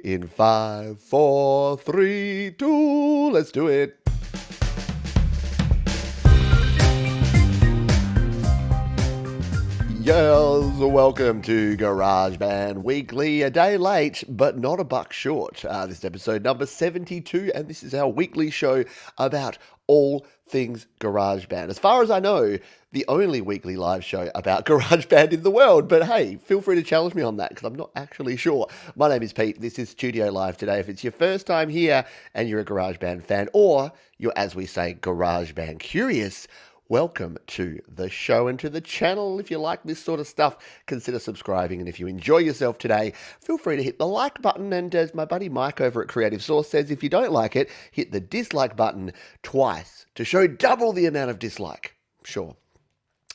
In 5, 4, 3, 2, let's do it. Yes, welcome to GarageBand Weekly, a day late, but not a buck short. This is episode number 72, and this is our weekly show about all things GarageBand. As far as I know, the only weekly live show about GarageBand in the world, but hey, feel free to challenge me on that, because I'm not actually sure. My name is Pete, this is Studio Live today. If it's your first time here, and you're a GarageBand fan, or you're, as we say, GarageBand curious, welcome to the show and to the channel. If you like this sort of stuff, consider subscribing. And if you enjoy yourself today, feel free to hit the like button. And as my buddy Mike over at Creative Source says, if you don't like it, hit the dislike button twice to show double the amount of dislike. Sure.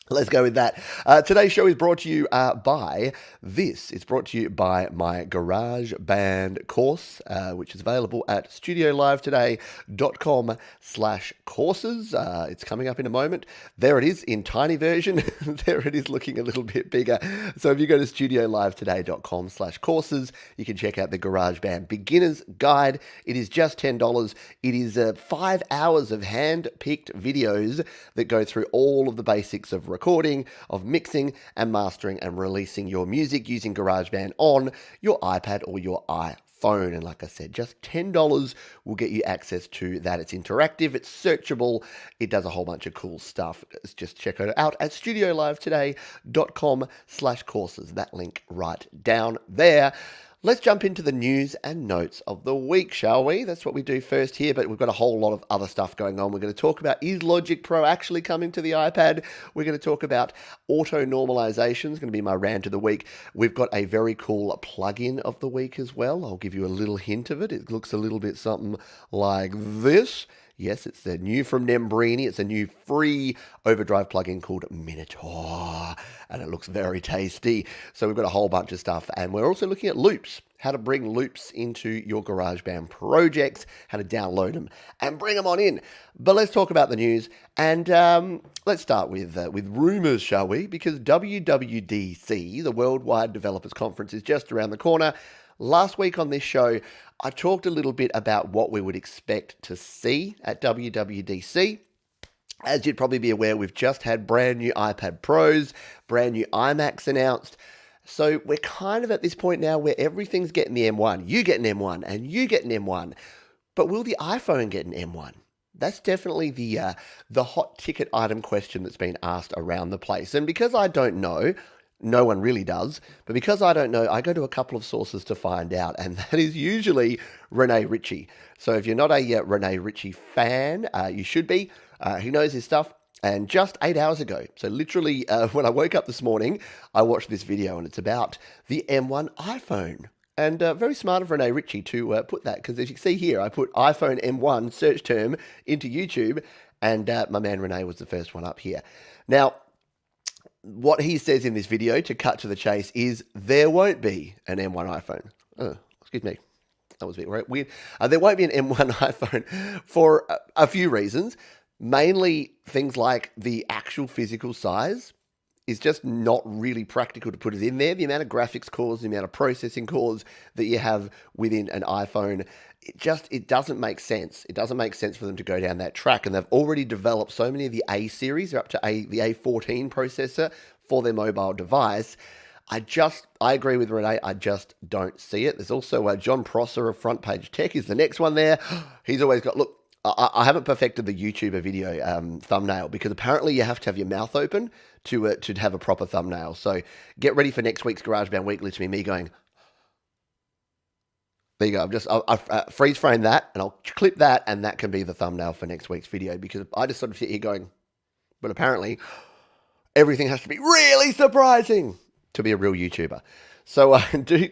Let's go with that. Today's show is brought to you by this. It's brought to you by my GarageBand course, which is available at studiolivetoday.com/courses. It's coming up in a moment. There it is in tiny version. There it is looking a little bit bigger. So if you go to studiolivetoday.com/courses, you can check out the GarageBand Beginner's Guide. It is just $10. It is 5 hours of hand-picked videos that go through all of the basics of recording, of mixing and mastering and releasing your music using GarageBand on your iPad or your iPhone. And like I said, just $10 will get you access to that. It's interactive, it's searchable, it does a whole bunch of cool stuff. Just check it out at studiolivetoday.com/courses. That link right down there. Let's jump into the news and notes of the week, shall we? That's what we do first here, but we've got a whole lot of other stuff going on. We're going to talk about, is Logic Pro actually coming to the iPad? We're going to talk about auto normalization. It's going to be my rant of the week. We've got a very cool plugin of the week as well. I'll give you a little hint of it. It looks a little bit something like this. Yes, it's the new from Nembrini. It's a new free Overdrive plugin called Minotaur, and it looks very tasty. So we've got a whole bunch of stuff, and we're also looking at loops, how to bring loops into your GarageBand projects, how to download them and bring them on in. But let's talk about the news, and let's start with rumors, shall we? Because WWDC, the Worldwide Developers Conference, is just around the corner. Last week on this show, I talked a little bit about what we would expect to see at WWDC. As you'd probably be aware, we've just had brand new iPad Pros, brand new iMacs announced. So we're kind of at this point now where everything's getting the M1. You get an M1 and you get an M1. But will the iPhone get an M1? That's definitely the hot ticket item question that's been asked around the place. And because I don't know, no one really does, but because I don't know, I go to a couple of sources to find out, and that is usually Rene Ritchie. So if you're not a Rene Ritchie fan, you should be. He knows his stuff. And just 8 hours ago, so literally when I woke up this morning, I watched this video, and it's about the M1 iPhone. And very smart of Rene Ritchie to put that, because as you can see here, I put iPhone M1 search term into YouTube, and my man Rene was the first one up here. Now, what he says in this video, to cut to the chase, is there won't be an M1 iPhone. Oh, excuse me. That was a bit weird. There won't be an M1 iPhone for a few reasons. Mainly things like the actual physical size is just not really practical to put it in there. The amount of graphics cores, the amount of processing cores that you have within an iPhone, it doesn't make sense. It doesn't make sense for them to go down that track. And they've already developed so many of the A series. They're up to the A14 processor for their mobile device. I agree with Rene. I just don't see it. There's also John Prosser of Front Page Tech is the next one there. He's always got, look, I haven't perfected the YouTuber video thumbnail, because apparently you have to have your mouth open to have a proper thumbnail. So get ready for next week's GarageBand Weekly to be me going, there you go. I'll freeze frame that, and I'll clip that, and that can be the thumbnail for next week's video, because I just sort of sit here going, but apparently everything has to be really surprising to be a real YouTuber. So do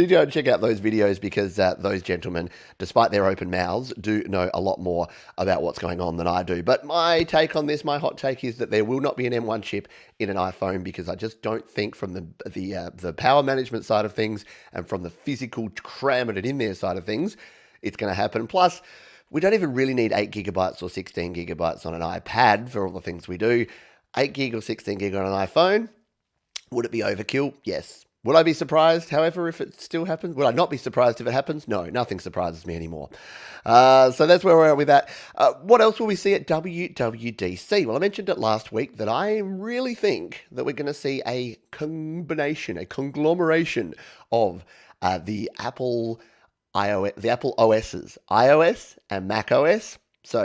go and check out those videos, because those gentlemen, despite their open mouths, do know a lot more about what's going on than I do. But my take on this, my hot take, is that there will not be an M1 chip in an iPhone, because I just don't think from the power management side of things and from the physical cramming it in there side of things, it's going to happen. Plus, we don't even really need 8 gigabytes or 16 gigabytes on an iPad for all the things we do. 8 gig or 16 gig on an iPhone, would it be overkill? Yes. Would I be surprised, however, if it still happens? Would I not be surprised if it happens? No, nothing surprises me anymore. So that's where we're at with that. What else will we see at WWDC? Well, I mentioned it last week that I really think that we're going to see a combination, a conglomeration of the Apple OSs, iOS and Mac OS. So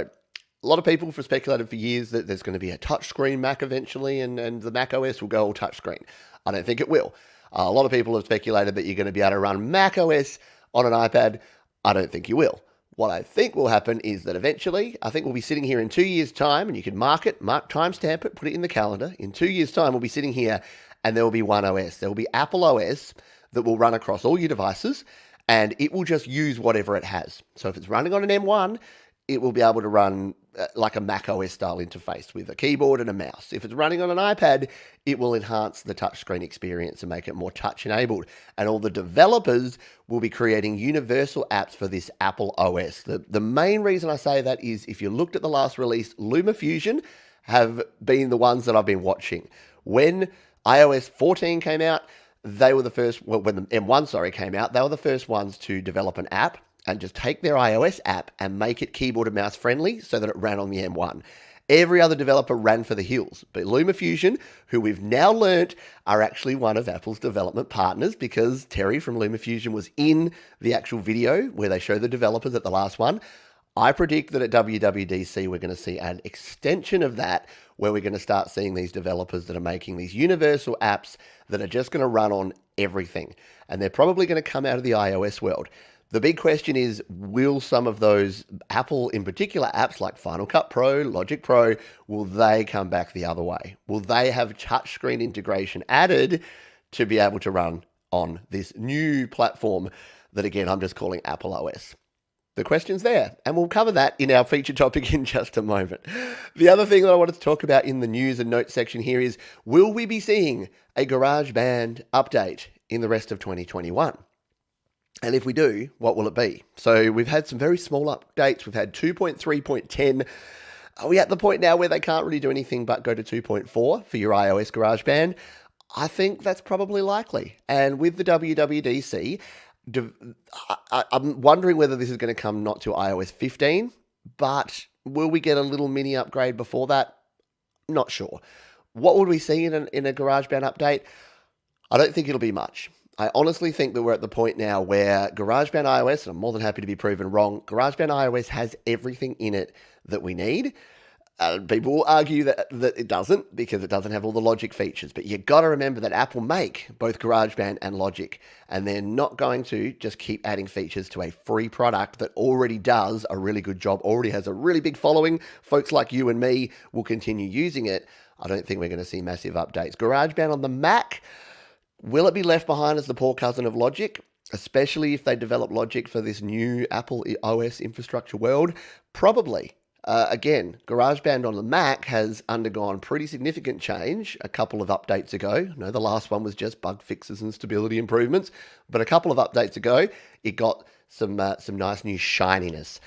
a lot of people have speculated for years that there's going to be a touchscreen Mac eventually, and the Mac OS will go all touchscreen. I don't think it will. A lot of people have speculated that you're going to be able to run Mac OS on an iPad. I don't think you will. What I think will happen is that eventually, I think we'll be sitting here in 2 years' time, and you can mark timestamp it, put it in the calendar. In 2 years' time, we'll be sitting here, and there will be one OS. There will be Apple OS that will run across all your devices, and it will just use whatever it has. So if it's running on an M1, it will be able to run like a Mac OS style interface with a keyboard and a mouse. If it's running on an iPad, it will enhance the touchscreen experience and make it more touch enabled. And all the developers will be creating universal apps for this Apple OS. The main reason I say that is if you looked at the last release, LumaFusion have been the ones that I've been watching. When iOS 14 came out, they were the first, well, when the M1, came out, they were the first ones to develop an app and just take their iOS app and make it keyboard and mouse friendly so that it ran on the M1. Every other developer ran for the hills, but LumaFusion, who we've now learnt are actually one of Apple's development partners because Terry from LumaFusion was in the actual video where they show the developers at the last one. I predict that at WWDC we're going to see an extension of that where we're going to start seeing these developers that are making these universal apps that are just going to run on everything. And they're probably going to come out of the iOS world. The big question is, will some of those Apple, in particular, apps like Final Cut Pro, Logic Pro, will they come back the other way? Will they have touchscreen integration added to be able to run on this new platform that, again, I'm just calling Apple OS? The question's there, and we'll cover that in our feature topic in just a moment. The other thing that I wanted to talk about in the news and notes section here is, will we be seeing a GarageBand update in the rest of 2021? And if we do, what will it be? So we've had some very small updates. We've had 2.3.10. Are we at the point now where they can't really do anything but go to 2.4 for your iOS GarageBand? I think that's probably likely. And with the WWDC, I'm wondering whether this is going to come not to iOS 15, but will we get a little mini upgrade before that? Not sure. What would we see in a GarageBand update? I don't think it'll be much. I honestly think that we're at the point now where GarageBand iOS, and I'm more than happy to be proven wrong, GarageBand iOS has everything in it that we need. People will argue that it doesn't because it doesn't have all the Logic features. But you've got to remember that Apple make both GarageBand and Logic, and they're not going to just keep adding features to a free product that already does a really good job, already has a really big following. Folks like you and me will continue using it. I don't think we're going to see massive updates. GarageBand on the Mac, will it be left behind as the poor cousin of Logic, especially if they develop Logic for this new Apple OS infrastructure world? Probably. Again, GarageBand on the Mac has undergone pretty significant change a couple of updates ago. No, the last one was just bug fixes and stability improvements, but a couple of updates ago, it got some nice new shininess.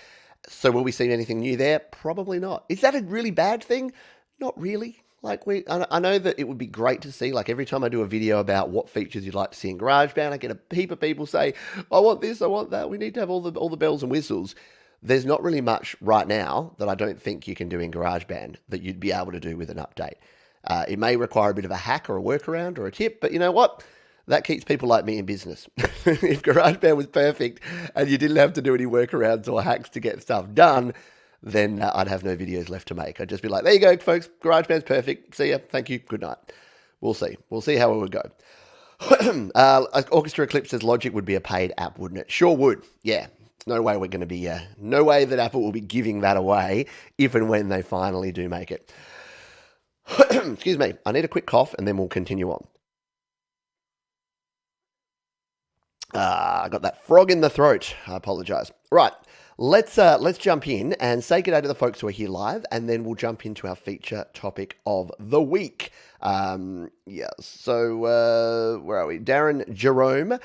So will we see anything new there? Probably not. Is that a really bad thing? Not really. I know that it would be great to see, like every time I do a video about what features you'd like to see in GarageBand, I get a heap of people say, I want this, I want that, we need to have all the bells and whistles. There's not really much right now that I don't think you can do in GarageBand that you'd be able to do with an update. It may require a bit of a hack or a workaround or a tip, but you know what? That keeps people like me in business. If GarageBand was perfect and you didn't have to do any workarounds or hacks to get stuff done, then I'd have no videos left to make. I'd just be like, there you go, folks. GarageBand's perfect. See ya. Thank you. Good night. We'll see. We'll see how it would go. Orchestra Eclipse says Logic would be a paid app, wouldn't it? Sure would. Yeah. No way we're going to be, no way that Apple will be giving that away if and when they finally do make it. Excuse me. I need a quick cough and then we'll continue on. I got that frog in the throat. I apologize. Right. Let's jump in and say good day to the folks who are here live, and then we'll jump into our feature topic of the week. Yeah, so where are we? Darren Jerome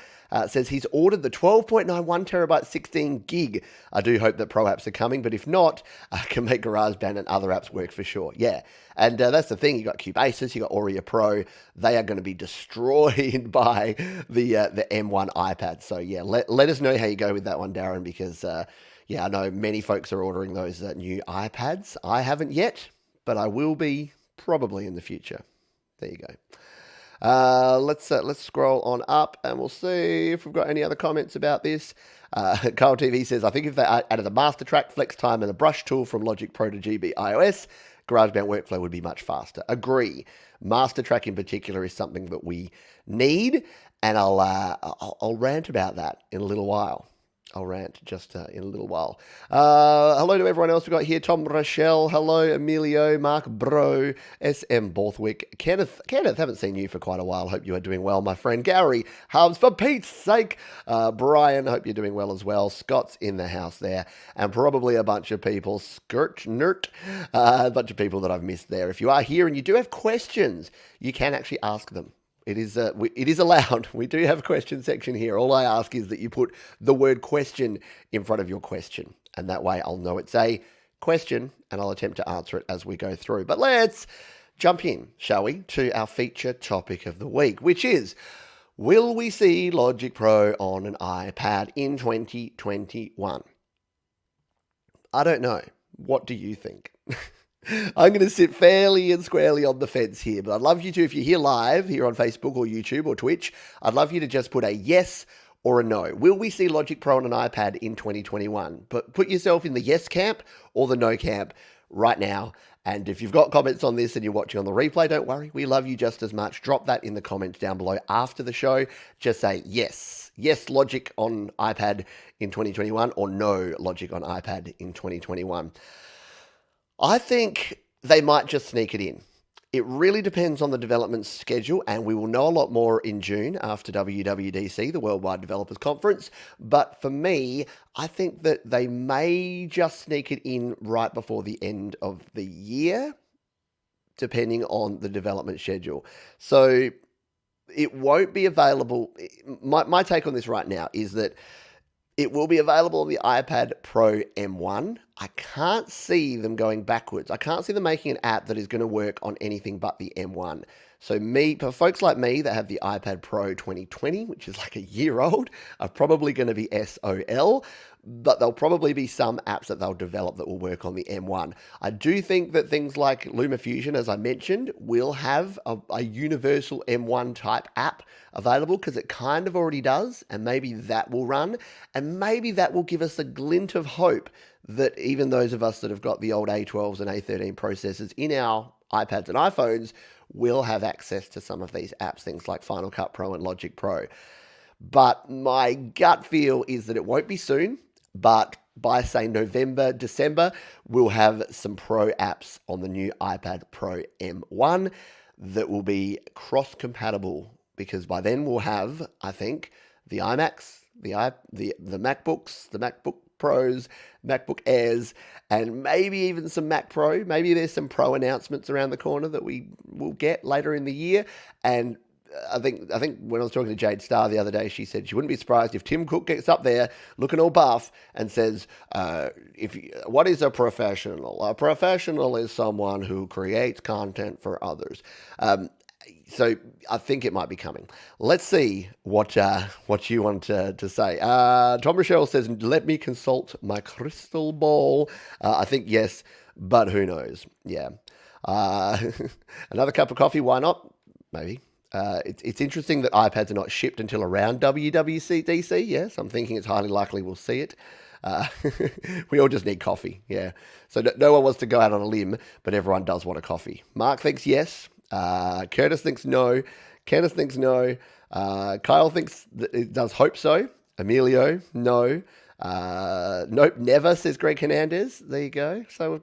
says he's ordered the 12.91 terabyte 16 gig. I do hope that Pro apps are coming, but if not, I can make GarageBand and other apps work for sure. Yeah, and that's the thing. You got Cubasis, you got Aurea Pro. They are going to be destroyed by the M1 iPad. So yeah, let us know how you go with that one, Darren, because yeah, I know many folks are ordering those new iPads. I haven't yet, but I will be probably in the future. There you go. Let's scroll on up and we'll see if we've got any other comments about this. Carl TV says, I think if they added the master track, flex time, and the brush tool from Logic Pro to GB iOS, GarageBand workflow would be much faster. Agree. Master track in particular is something that we need, and I'll rant about that in a little while. I'll rant just in a little while. Hello to everyone else we've got here. Tom Rochelle. Hello, Emilio, Mark Bro, SM Borthwick. Kenneth, haven't seen you for quite a while. Hope you are doing well, my friend. Gary, Hubs, for Pete's sake. Brian, hope you're doing well as well. Scott's in the house there. And probably a bunch of people. A bunch of people that I've missed there. If you are here and you do have questions, you can actually ask them. It is allowed. We do have a question section here. All I ask is that you put the word question in front of your question. And that way I'll know it's a question and I'll attempt to answer it as we go through. But let's jump in, shall we, to our feature topic of the week, which is, will we see Logic Pro on an iPad in 2021? I don't know. What do you think? I'm going to sit fairly and squarely on the fence here, but I'd love you to, if you're here live, here on Facebook or YouTube or Twitch, I'd love you to just put a yes or a no. Will we see Logic Pro on an iPad in 2021? But put yourself in the yes camp or the no camp right now. And if you've got comments on this and you're watching on the replay, don't worry. We love you just as much. Drop that in the comments down below after the show. Just say yes. Yes, Logic on iPad in 2021, or no, Logic on iPad in 2021. I think they might just sneak it in. It really depends on the development schedule, and we will know a lot more in June after WWDC, the Worldwide Developers Conference. But for me, I think that they may just sneak it in right before the end of the year, depending on the development schedule. So it won't be available. My take on this right now is that it will be available on the iPad Pro M1. I can't see them going backwards. I can't see them making an app that is going to work on anything but the M1. So for folks like me that have the iPad Pro 2020, which is like a year old, are probably going to be SOL, but there'll probably be some apps that they'll develop that will work on the M1. I do think that things like LumaFusion, as I mentioned, will have a universal M1 type app available, because it kind of already does, and maybe that will run, and maybe that will give us a glint of hope that even those of us that have got the old A12s and A13 processors in our iPads and iPhones will have access to some of these apps, things like Final Cut Pro and Logic Pro. But my gut feel is that it won't be soon, but by, say, November, December, we'll have some Pro apps on the new iPad Pro M1 that will be cross-compatible, because by then we'll have, I think, the iMacs, the MacBooks, the MacBook Pros, MacBook Airs, and maybe even some Mac Pro. Maybe there's some Pro announcements around the corner that we will get later in the year. And I think when I was talking to Jade Starr the other day, she said she wouldn't be surprised if Tim Cook gets up there looking all buff and says, what is a professional? A professional is someone who creates content for others. So I think it might be coming. Let's see what you want to say. Tom Rochelle says, let me consult my crystal ball. I think yes, but who knows? Yeah. Another cup of coffee, why not? Maybe. It's interesting that iPads are not shipped until around WWDC. Yes, I'm thinking it's highly likely we'll see it. We all just need coffee. Yeah. So no one wants to go out on a limb, but everyone does want a coffee. Mark thinks yes. Curtis thinks no. Kenneth thinks no. Kyle thinks that it does hope so. Emilio, no. Nope, never, says Greg Hernandez. There you go. So we've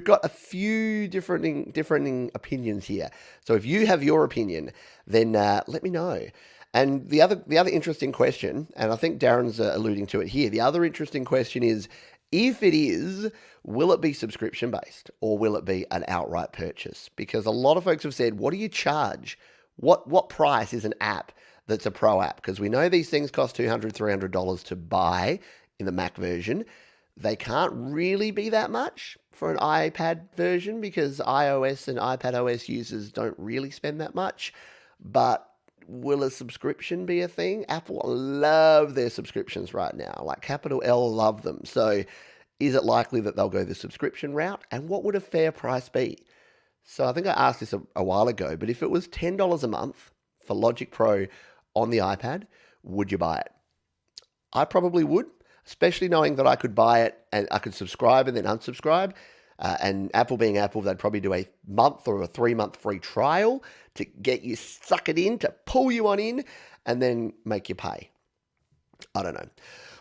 got a few differing opinions here. So if you have your opinion, then let me know. And the other interesting question, and I think Darren's alluding to it here, the other interesting question is If it is, will it be subscription based or will it be an outright purchase? Because a lot of folks have said, what do you charge? What price is an app that's a pro app? Because we know these things cost $200, $300 to buy in the Mac version. They can't really be that much for an iPad version because iOS and iPadOS users don't really spend that much. But will a subscription be a thing? Apple love their subscriptions right now. Like capital L love them. So is it likely that they'll go the subscription route? And what would a fair price be? So I think I asked this a while ago, but if it was $10 a month for Logic Pro on the iPad, would you buy it? I probably would, especially knowing that I could buy it and I could subscribe and then unsubscribe. And Apple being Apple, they'd probably do a month or a 3-month free trial to get you suckered in, to pull you on in, and then make you pay. I don't know.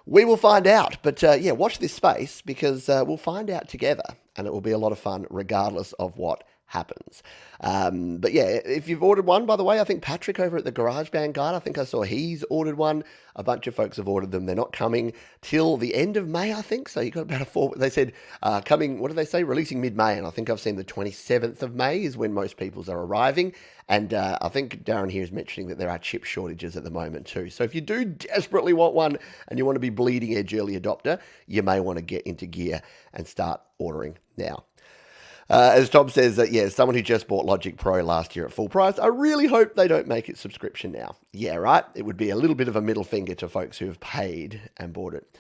We will find out. But yeah, watch this space because we'll find out together. And it will be a lot of fun regardless of what happens. But yeah, if you've ordered one, by the way, I think Patrick over at the GarageBand Guide, I think I saw he's ordered one. A bunch of folks have ordered them. They're not coming till the end of May, I think. So you've got about they said coming, what did they say? Releasing mid-May. And I think I've seen the 27th of May is when most people's are arriving. And I think Darren here is mentioning that there are chip shortages at the moment too. So if you do desperately want one and you want to be bleeding edge early adopter, you may want to get into gear and start ordering now. As Tom says, that yeah, someone who just bought Logic Pro last year at full price, I really hope they don't make it subscription now. Yeah, right? It would be a little bit of a middle finger to folks who have paid and bought it.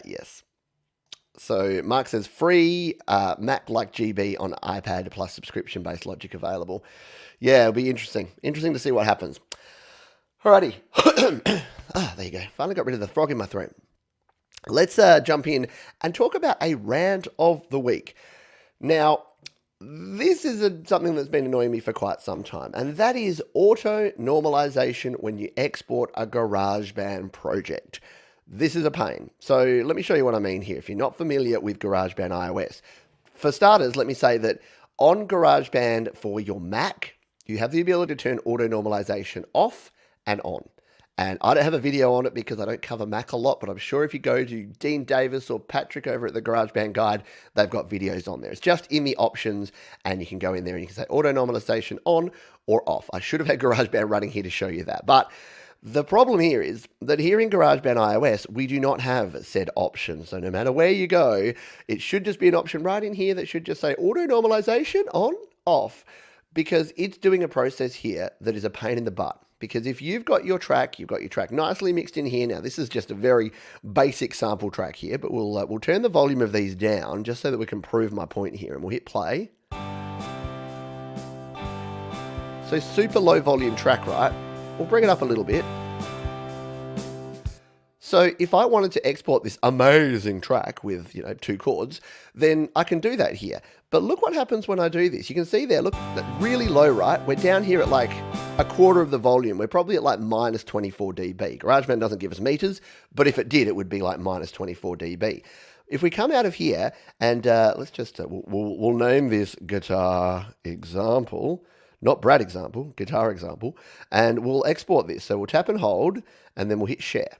Yes. So Mark says, free Mac like GB on iPad plus subscription-based Logic available. Yeah, it'll be interesting. Interesting to see what happens. Alrighty. There you go. Finally got rid of the frog in my throat. Let's jump in and talk about a rant of the week. Now, this is something that's been annoying me for quite some time, and that is auto normalization when you export a GarageBand project. This is a pain. So let me show you what I mean here. If you're not familiar with GarageBand iOS, for starters, let me say that on GarageBand for your Mac, you have the ability to turn auto normalization off and on. And I don't have a video on it because I don't cover Mac a lot, but I'm sure if you go to Dean Davis or Patrick over at the GarageBand Guide, they've got videos on there. It's just in the options, and you can go in there and you can say auto normalization on or off. I should have had GarageBand running here to show you that. But the problem here is that here in GarageBand iOS, we do not have said option. So no matter where you go, it should just be an option right in here that should just say auto normalization on, off, because it's doing a process here that is a pain in the butt. Because if you've got your track nicely mixed in here. Now, this is just a very basic sample track here, but we'll turn the volume of these down just so that we can prove my point here, and we'll hit play. So super low volume track, right? We'll bring it up a little bit. So if I wanted to export this amazing track with, 2 chords, then I can do that here. But look what happens when I do this. You can see there, look, really low, right? We're down here at like a quarter of the volume. We're probably at like minus 24 dB. GarageBand doesn't give us meters, but if it did, it would be like minus 24 dB. If we come out of here and let's just, we'll name this guitar example, not Brad example, guitar example, and we'll export this. So we'll tap and hold, and then we'll hit share.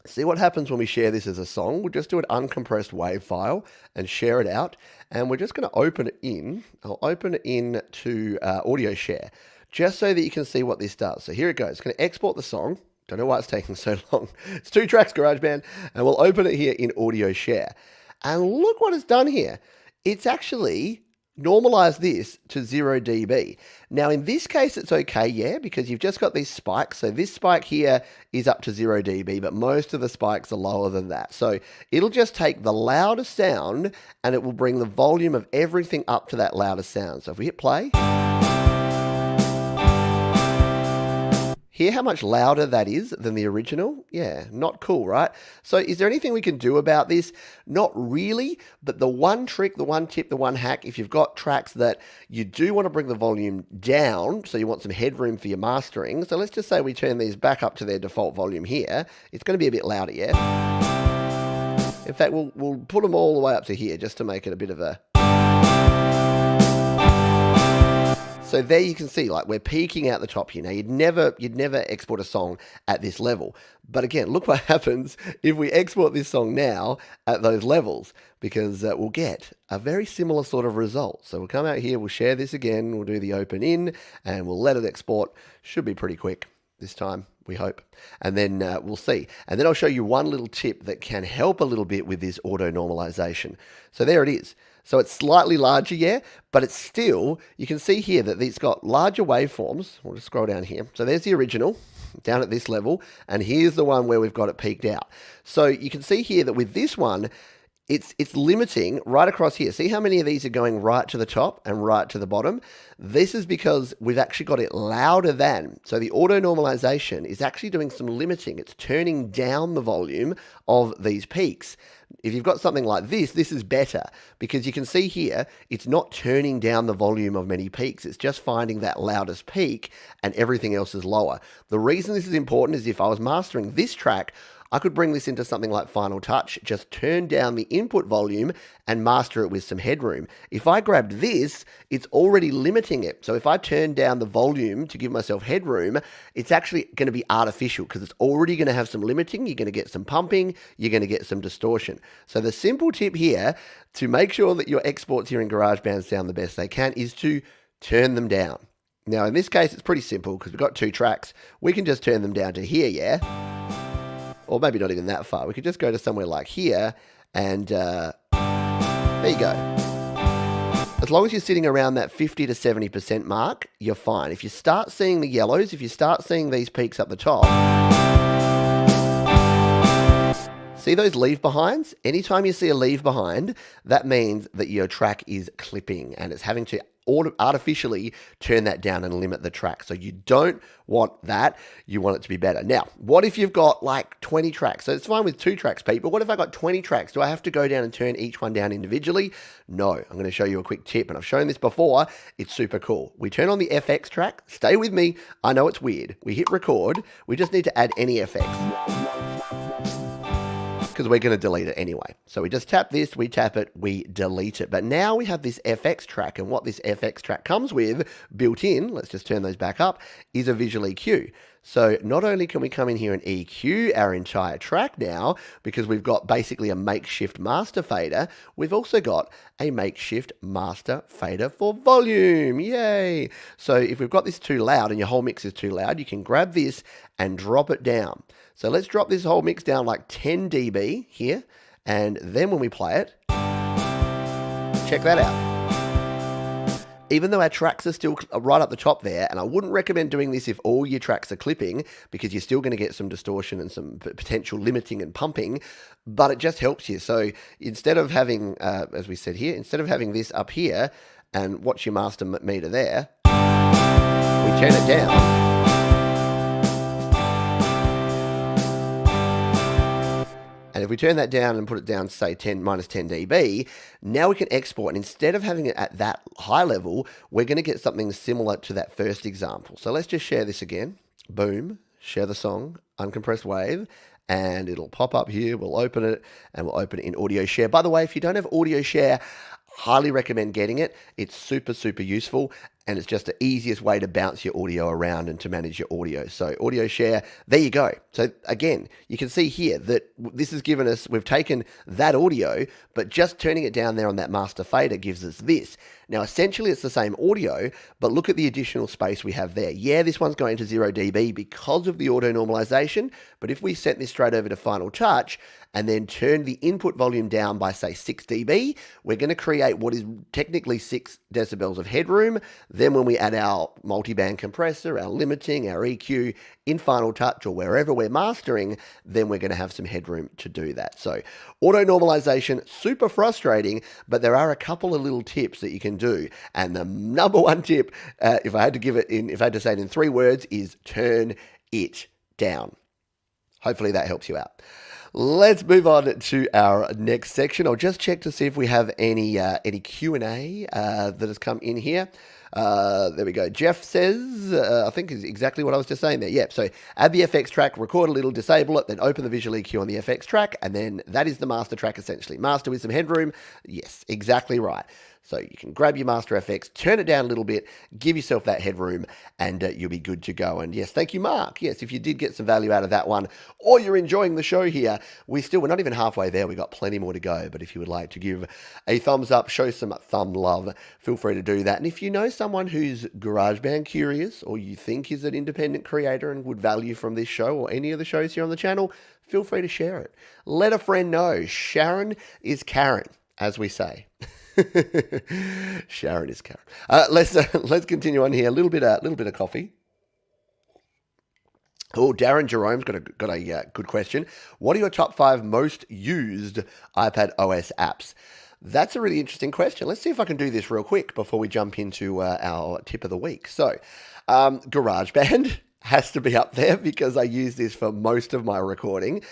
See what happens when we share this as a song. We'll just do an uncompressed WAV file and share it out. And we're just going to open it in. I'll open it in to audio share, just so that you can see what this does. So here it goes. It's going to export the song. Don't know why it's taking so long. It's 2 tracks, GarageBand. And we'll open it here in audio share. And look what it's done here. It's actually normalize this to 0 dB. Now, in this case, it's okay, yeah, because you've just got these spikes. So this spike here is up to 0 dB, but most of the spikes are lower than that. So it'll just take the loudest sound and it will bring the volume of everything up to that loudest sound. So if we hit play, hear how much louder that is than the original? Yeah, not cool, right? So is there anything we can do about this? Not really, but the one trick, the one tip, the one hack, if you've got tracks that you do want to bring the volume down, so you want some headroom for your mastering, so let's just say we turn these back up to their default volume here, it's going to be a bit louder, yeah? In fact, we'll put them all the way up to here just to make it a bit of a... So there you can see, like, we're peaking out the top here. Now, you'd never export a song at this level. But again, look what happens if we export this song now at those levels, because we'll get a very similar sort of result. So we'll come out here, we'll share this again, we'll do the open in, and we'll let it export. Should be pretty quick this time, we hope. And then we'll see. And then I'll show you one little tip that can help a little bit with this auto normalization. So there it is. So it's slightly larger, yeah, but it's still, you can see here that it's got larger waveforms. We'll just scroll down here. So there's the original down at this level, and here's the one where we've got it peaked out. So you can see here that with this one, it's limiting right across here. See how many of these are going right to the top and right to the bottom? This is because we've actually got it louder than. So the auto normalization is actually doing some limiting. It's turning down the volume of these peaks. If you've got something like this is better, because you can see here, it's not turning down the volume of many peaks. It's just finding that loudest peak and everything else is lower. The reason this is important is if I was mastering this track, I could bring this into something like Final Touch, just turn down the input volume and master it with some headroom. If I grabbed this, it's already limiting it. So if I turn down the volume to give myself headroom, it's actually going to be artificial because it's already going to have some limiting. You're going to get some pumping, you're going to get some distortion. So the simple tip here to make sure that your exports here in GarageBand sound the best they can is to turn them down. Now in this case, it's pretty simple because we've got 2 tracks. We can just turn them down to here, yeah? Or maybe not even that far. We could just go to somewhere like here and there you go. As long as you're sitting around that 50 to 70% mark, you're fine. If you start seeing the yellows, if you start seeing these peaks up the top, see those leave behinds? Anytime you see a leave behind, that means that your track is clipping and it's having to artificially turn that down and limit the track. So you don't want that. You want it to be better. Now, what if you've got like 20 tracks? So it's fine with 2 tracks, Pete, but what if I got 20 tracks? Do I have to go down and turn each one down individually? No, I'm going to show you a quick tip, and I've shown this before. It's super cool. We turn on the FX track. Stay with me. I know it's weird. We hit record. We just need to add any FX, because we're going to delete it anyway. So we just tap this, we tap it, we delete it. But now we have this FX track, and what this FX track comes with built in, let's just turn those back up, is a visual EQ. So not only can we come in here and EQ our entire track now, because we've got basically a makeshift master fader, we've also got a makeshift master fader for volume. Yay! So if we've got this too loud and your whole mix is too loud, you can grab this and drop it down. So let's drop this whole mix down like 10 dB here, and then when we play it, check that out. Even though our tracks are still right up the top there, and I wouldn't recommend doing this if all your tracks are clipping, because you're still going to get some distortion and some potential limiting and pumping, but it just helps you. So instead of having, as we said here, instead of having this up here and watch your master meter there, we turn it down. And if we turn that down and put it down to say minus 10 dB, now we can export. And instead of having it at that high level, we're going to get something similar to that first example. So let's just share this again. Boom, share the song, uncompressed wave, and it'll pop up here. We'll open it, and we'll open it in audio share. By the way, if you don't have audio share, highly recommend getting it. It's super, super useful, and it's just the easiest way to bounce your audio around and to manage your audio. So audio share, there you go. So again, you can see here that this has given us, we've taken that audio, but just turning it down there on that master fader gives us this. Now, essentially it's the same audio, but look at the additional space we have there. Yeah, this one's going to 0 dB because of the auto normalization, but if we set this straight over to Final Touch and then turn the input volume down by say 6 dB, we're going to create what is technically 6 decibels of headroom. Then when we add our multiband compressor, our limiting, our EQ in Final Touch or wherever we're mastering, then we're going to have some headroom to do that. So auto normalization, super frustrating, but there are a couple of little tips that you can do. And the number one tip, if I had to say it in 3 words, is turn it down. Hopefully that helps you out. Let's move on to our next section. I'll just check to see if we have any Q&A that has come in here. There we go. Jeff says, I think is exactly what I was just saying there. Yeah, so add the FX track, record a little, disable it, then open the visual EQ on the FX track, and then that is the master track essentially. Master with some headroom. Yes, exactly right. So you can grab your Master FX, turn it down a little bit, give yourself that headroom, and you'll be good to go. And yes, thank you, Mark. Yes, if you did get some value out of that one, or you're enjoying the show here, we're not even halfway there. We've got plenty more to go. But if you would like to give a thumbs up, show some thumb love, feel free to do that. And if you know someone who's GarageBand curious, or you think is an independent creator and would value from this show or any of the shows here on the channel, feel free to share it. Let a friend know. Sharon is Karen, as we say. Sharon is Karen. Let's continue on here. A little bit of coffee. Oh, Darren Jerome's got a good question. What are your top 5 most used iPad OS apps? That's a really interesting question. Let's see if I can do this real quick before we jump into our tip of the week. So, GarageBand has to be up there because I use this for most of my recording.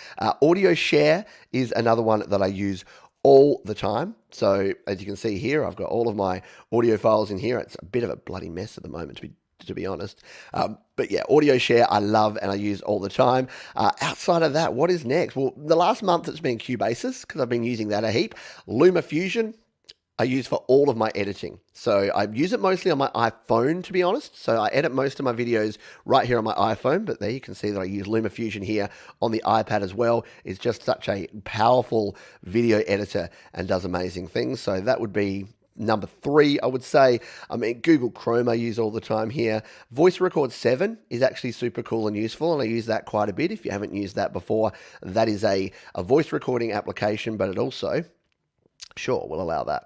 Audio Share is another one that I use all the time. So as you can see here, I've got all of my audio files in here. It's a bit of a bloody mess at the moment, to be honest. But yeah, Audio Share I love and I use all the time. Outside of that, what is next? Well, the last month it's been Cubasis because I've been using that a heap. LumaFusion I use for all of my editing. So I use it mostly on my iPhone, to be honest. So I edit most of my videos right here on my iPhone, but there you can see that I use LumaFusion here on the iPad as well. It's just such a powerful video editor and does amazing things. So that would be number 3, I would say. I mean, Google Chrome I use all the time here. Voice Record 7 is actually super cool and useful, and I use that quite a bit. If you haven't used that before, that is a voice recording application, but it also, sure, will allow that.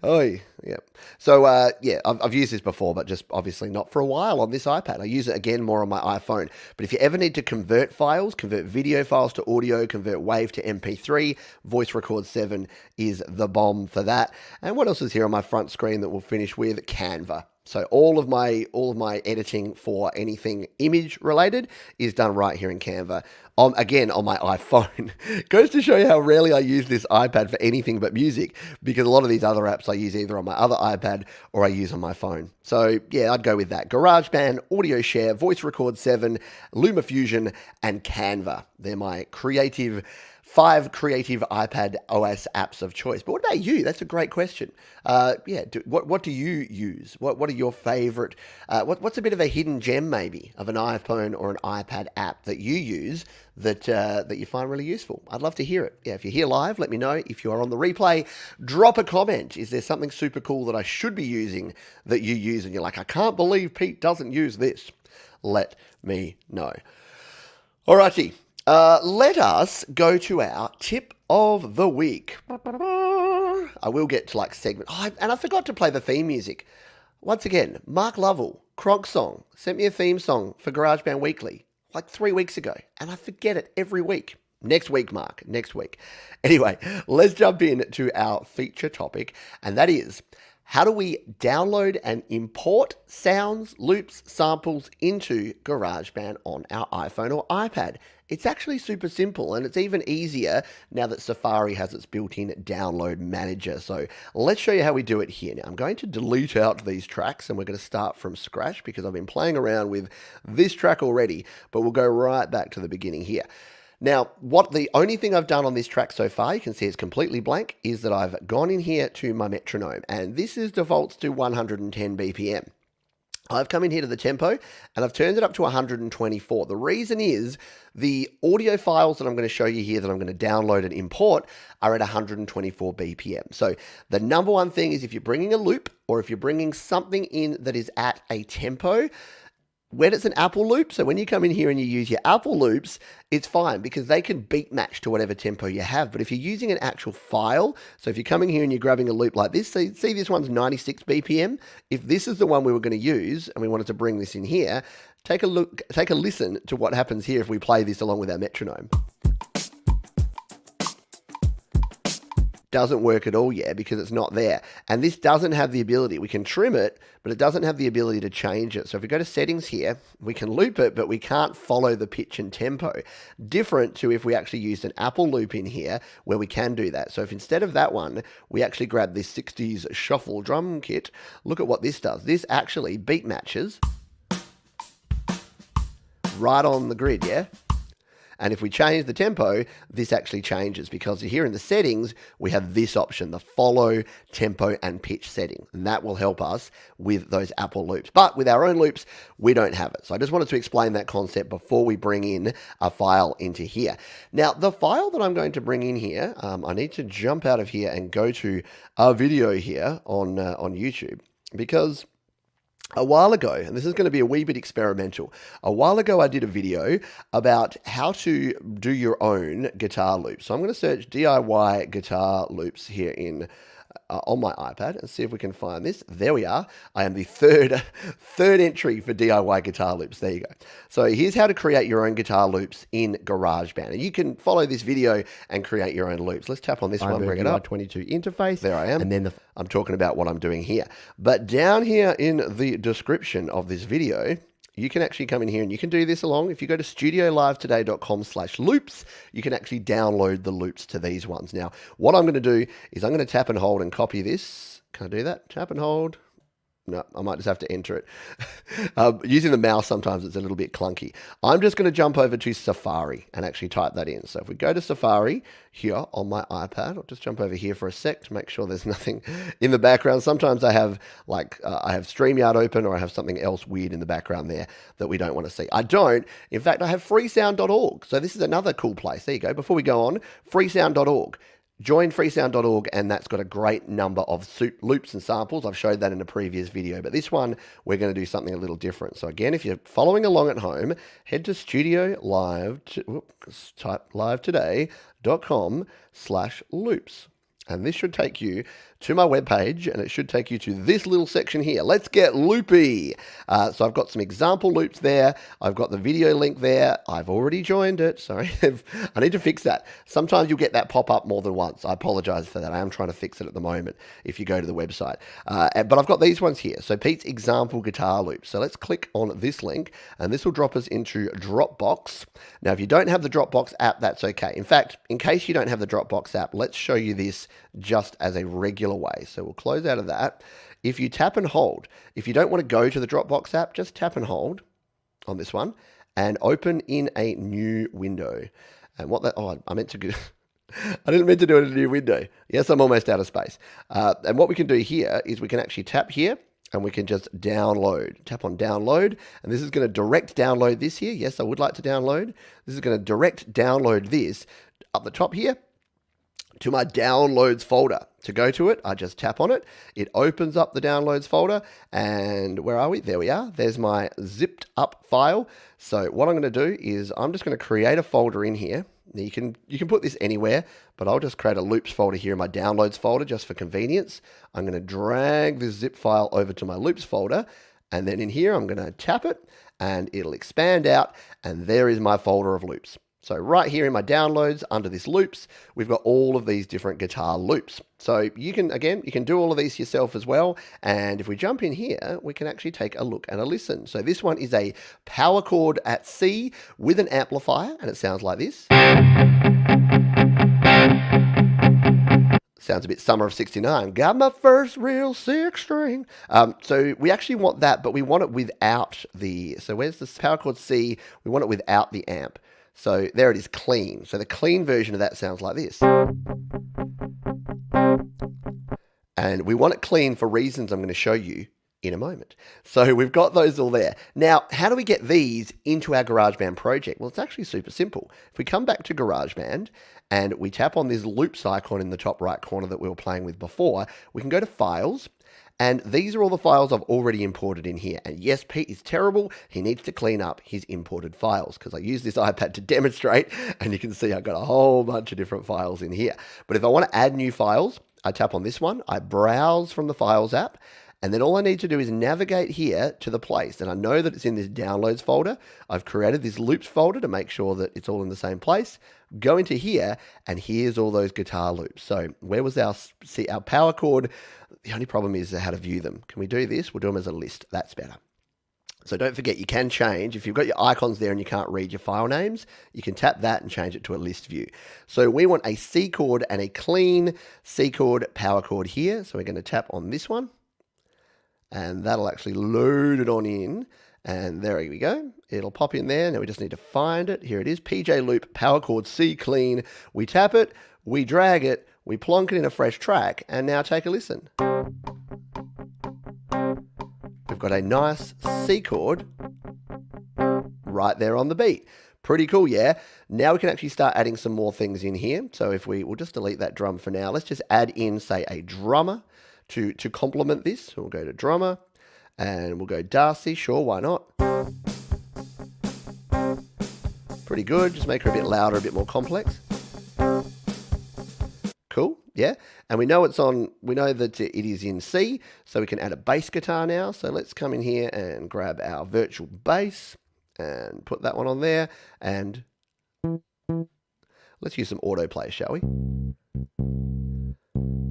Oh, yeah. So, I've used this before, but just obviously not for a while on this iPad. I use it again more on my iPhone. But if you ever need to convert files, convert video files to audio, convert WAV to MP3, Voice Record 7 is the bomb for that. And what else is here on my front screen that we'll finish with? Canva. So all of my editing for anything image related is done right here in Canva. Again, on my iPhone. Goes to show you how rarely I use this iPad for anything but music, because a lot of these other apps I use either on my other iPad or I use on my phone. So yeah, I'd go with that. GarageBand, Audio Share, Voice Record 7, LumaFusion, and Canva. They're my 5 creative iPad OS apps of choice. But what about you? That's a great question. What do you use? What are your favorite? What's a bit of a hidden gem maybe of an iPhone or an iPad app that you use that you find really useful? I'd love to hear it. Yeah, if you're here live, let me know. If you are on the replay, drop a comment. Is there something super cool that I should be using that you use and you're like, I can't believe Pete doesn't use this? Let me know. Alrighty. Let us go to our tip of the week. I will get to segment. And I forgot to play the theme music. Once again, Mark Lovell, Kronk Song, sent me a theme song for GarageBand Weekly 3 weeks ago. And I forget it every week. Next week, Mark. Next week. Anyway, let's jump in to our feature topic. And that is, how do we download and import sounds, loops, samples into GarageBand on our iPhone or iPad? It's actually super simple, and it's even easier now that Safari has its built-in download manager. So let's show you how we do it here. Now, I'm going to delete out these tracks, and we're going to start from scratch because I've been playing around with this track already, but we'll go right back to the beginning here. Now, the only thing I've done on this track so far, you can see it's completely blank, is that I've gone in here to my metronome, and this is defaults to 110 BPM. I've come in here to the tempo and I've turned it up to 124. The reason is the audio files that I'm going to show you here that I'm going to download and import are at 124 BPM. So the number one thing is if you're bringing a loop or if you're bringing something in that is at a tempo, when it's an Apple loop, so when you come in here and you use your Apple loops, it's fine because they can beat match to whatever tempo you have. But if you're using an actual file, so if you're coming here and you're grabbing a loop like this, see this one's 96 BPM. If this is the one we were going to use and we wanted to bring this in here, take a listen to what happens here if we play this along with our metronome. doesn't work at all yet because it's not there. And this doesn't have the ability, we can trim it, but it doesn't have the ability to change it. So if we go to settings here, we can loop it, but we can't follow the pitch and tempo. Different to if we actually used an Apple loop in here where we can do that. So if instead of that one, we actually grab this 60s shuffle drum kit, look at what this does. This actually beat matches right on the grid, yeah? And if we change the tempo, this actually changes because here in the settings, we have this option, the follow, tempo, and pitch setting. And that will help us with those Apple loops. But with our own loops, we don't have it. So I just wanted to explain that concept before we bring in a file into here. Now, the file that I'm going to bring in here, I need to jump out of here and go to a video here on YouTube because a while ago, and this is going to be a wee bit experimental, a while ago I did a video about how to do your own guitar loops. So I'm going to search DIY guitar loops here in on my iPad and see if we can find this. There we are. I am the third entry for DIY guitar loops. There you go. So here's how to create your own guitar loops in GarageBand. And you can follow this video and create your own loops. Let's tap on this one, bring it up. 22 interface. There I am. And then I'm talking about what I'm doing here. But down here in the description of this video, you can actually come in here and you can do this along. If you go to studiolivetoday.com/loops, you can actually download the loops to these ones. Now, what I'm going to do is I'm going to tap and hold and copy this. Can I do that? Tap and hold. No, I might just have to enter it. Using the mouse, sometimes it's a little bit clunky. I'm just going to jump over to Safari and actually type that in. So if we go to Safari here on my iPad, I'll just jump over here for a sec to make sure there's nothing in the background. Sometimes I have I have StreamYard open or I have something else weird in the background there that we don't want to see. I don't. In fact, I have freesound.org. So this is another cool place. There you go. Before we go on, freesound.org. Join freesound.org and that's got a great number of loops and samples. I've showed that in a previous video, but this one we're going to do something a little different. So again, if you're following along at home, head to type livetoday.com/loops. And this should take you to my webpage and it should take you to this little section here. Let's get loopy. So I've got some example loops there. I've got the video link there. I've already joined it. Sorry, I need to fix that. Sometimes you'll get that pop up more than once. I apologize for that. I am trying to fix it at the moment if you go to the website. But I've got these ones here. So Pete's example guitar loop. So let's click on this link and this will drop us into Dropbox. Now, if you don't have the Dropbox app, that's okay. In fact, in case you don't have the Dropbox app, let's show you this just as a regular way. So we'll close out of that. If you tap and hold, if you don't want to go to the Dropbox app, just tap and hold on this one and open in a new window. And what that, I meant to I didn't mean to do it in a new window. Yes, I'm almost out of space. And what we can do here is we can actually tap here and we can just download. Tap on download, and this is going to direct download this here. Yes, I would like to download. This is going to direct download this up the top here to my downloads folder. To go to it, I just tap on it. It opens up the downloads folder, and where are we? There we are. There's my zipped up file. So what I'm going to do is I'm just going to create a folder in here. Now you can put this anywhere, but I'll just create a loops folder here in my downloads folder just for convenience. I'm going to drag this zip file over to my loops folder, and then in here I'm going to tap it, and it'll expand out, and there is my folder of loops. So right here in my downloads under this loops, we've got all of these different guitar loops. So you can do all of these yourself as well. And if we jump in here, we can actually take a look and a listen. So this one is a power chord at C with an amplifier, and it sounds like this. Sounds a bit Summer of 69. Got my first real six string. So we actually want that, but we want it without the, so where's the power chord C? We want it without the amp. So there it is, clean. So the clean version of that sounds like this. And we want it clean for reasons I'm going to show you in a moment. So we've got those all there. Now, how do we get these into our GarageBand project? Well, it's actually super simple. If we come back to GarageBand and we tap on this loops icon in the top right corner that we were playing with before, we can go to Files. And these are all the files I've already imported in here. And yes, Pete is terrible. He needs to clean up his imported files because I use this iPad to demonstrate. And you can see I've got a whole bunch of different files in here. But if I want to add new files, I tap on this one. I browse from the Files app. And then all I need to do is navigate here to the place. And I know that it's in this downloads folder. I've created this loops folder to make sure that it's all in the same place. Go into here, and here's all those guitar loops. So where was our power chord? The only problem is how to view them. Can we do this? We'll do them as a list. That's better. So don't forget, you can change. If you've got your icons there and you can't read your file names, you can tap that and change it to a list view. So we want a C chord and a clean C chord power chord here. So we're going to tap on this one, and that'll actually load it on in. And there we go. It'll pop in there. Now we just need to find it. Here it is, PJ Loop power chord C clean. We tap it, we drag it, we plonk it in a fresh track, and now take a listen. We've got a nice C chord right there on the beat. Pretty cool, yeah? Now we can actually start adding some more things in here. So if we'll just delete that drum for now. Let's just add in, say, a drummer to complement this. So we'll go to drummer, and we'll go Darcy. Sure, why not? Pretty good. Just make her a bit louder, a bit more complex. Cool, yeah. And we know it's on, we know that it is in C, so we can add a bass guitar now. So let's come in here and grab our virtual bass and put that one on there. And let's use some autoplay, shall we?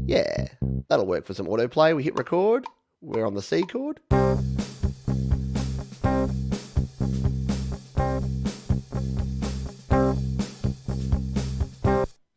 Yeah, that'll work for some autoplay. We hit record. We're on the C chord.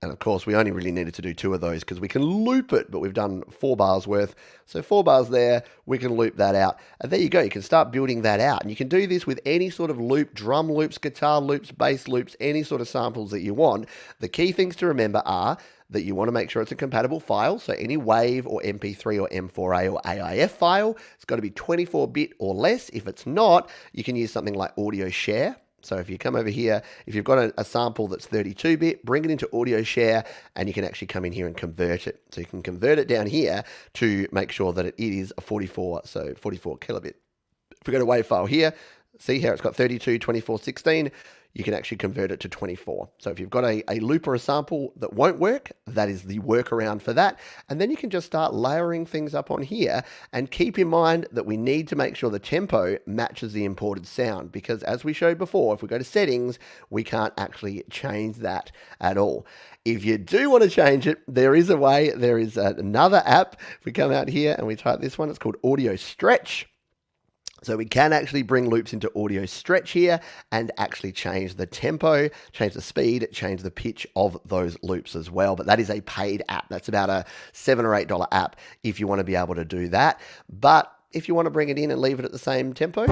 And of course, we only really needed to do 2 of those because we can loop it, but we've done 4 bars worth. So 4 bars there, we can loop that out. And there you go, you can start building that out. And you can do this with any sort of loop, drum loops, guitar loops, bass loops, any sort of samples that you want. The key things to remember are that you want to make sure it's a compatible file. So any WAV or MP3 or M4A or AIF file, it's got to be 24-bit or less. If it's not, you can use something like Audio Share. So if you come over here, if you've got a sample that's 32-bit, bring it into Audio Share, and you can actually come in here and convert it. So you can convert it down here to make sure that it is a 44, so 44 kilobit. If we go to WAV file here, see here it's got 32, 24, 16. You can actually convert it to 24. So if you've got a loop or a sample that won't work, that is the workaround for that. And then you can just start layering things up on here, and keep in mind that we need to make sure the tempo matches the imported sound, because as we showed before, if we go to settings, we can't actually change that at all. If you do want to change it, there is a way. There is another app. If we come out here and we type this one, it's called Audio Stretch. So we can actually bring loops into Audio Stretch here and actually change the tempo, change the speed, change the pitch of those loops as well. But that is a paid app. That's about a $7 or $8 app if you want to be able to do that. But if you want to bring it in and leave it at the same tempo,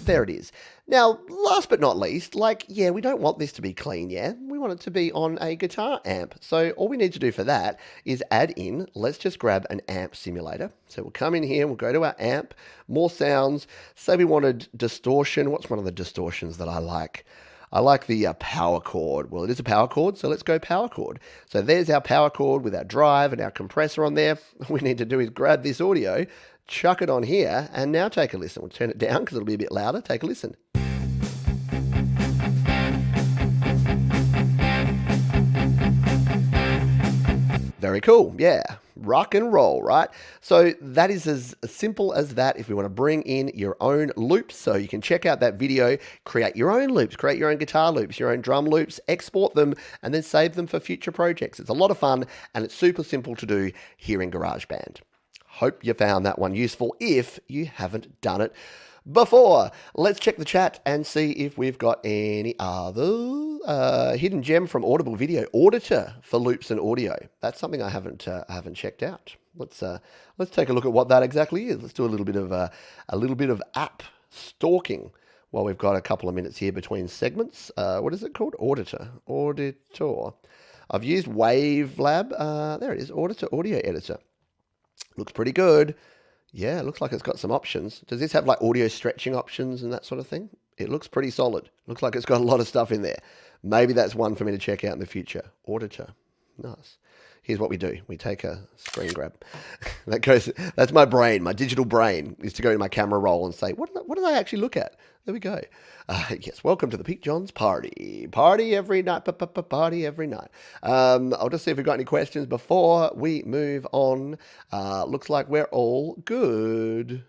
there it is. Now, last but not least, yeah, we don't want this to be clean, yeah? We want it to be on a guitar amp. So all we need to do for that is add in, let's just grab an amp simulator. So we'll come in here, we'll go to our amp, more sounds. Say we wanted distortion. What's one of the distortions that I like? I like the power chord. Well, it is a power chord, so let's go power chord. So there's our power chord with our drive and our compressor on there. All we need to do is grab this audio, chuck it on here, and now take a listen. We'll turn it down because it'll be a bit louder. Take a listen. Very cool, yeah. Rock and roll, right? So that is as simple as that if we want to bring in your own loops. So you can check out that video, create your own loops, create your own guitar loops, your own drum loops, export them, and then save them for future projects. It's a lot of fun, and it's super simple to do here in GarageBand. Hope you found that one useful if you haven't done it before. Let's check the chat and see if we've got any other hidden gem from Audible Video Auditor for loops and audio. That's something I haven't checked out. Let's take a look at what that exactly is. Let's do a little bit of app stalking while we've got a couple of minutes here between segments. What is it called? Auditor. I've used Wavelab. There it is. Auditor Audio Editor. Looks pretty good. Yeah, it looks like it's got some options. Does this have like audio stretching options and that sort of thing? It looks pretty solid. Looks like it's got a lot of stuff in there. Maybe that's one for me to check out in the future. Auditor. Nice. here's what we do. We take a screen grab. That's my brain. My digital brain is to go to my camera roll and say, what did I actually look at? There we go. Yes, welcome to the Pete Johns party. Party every night, party every night. I'll just see if we've got any questions before we move on. Looks like we're all good.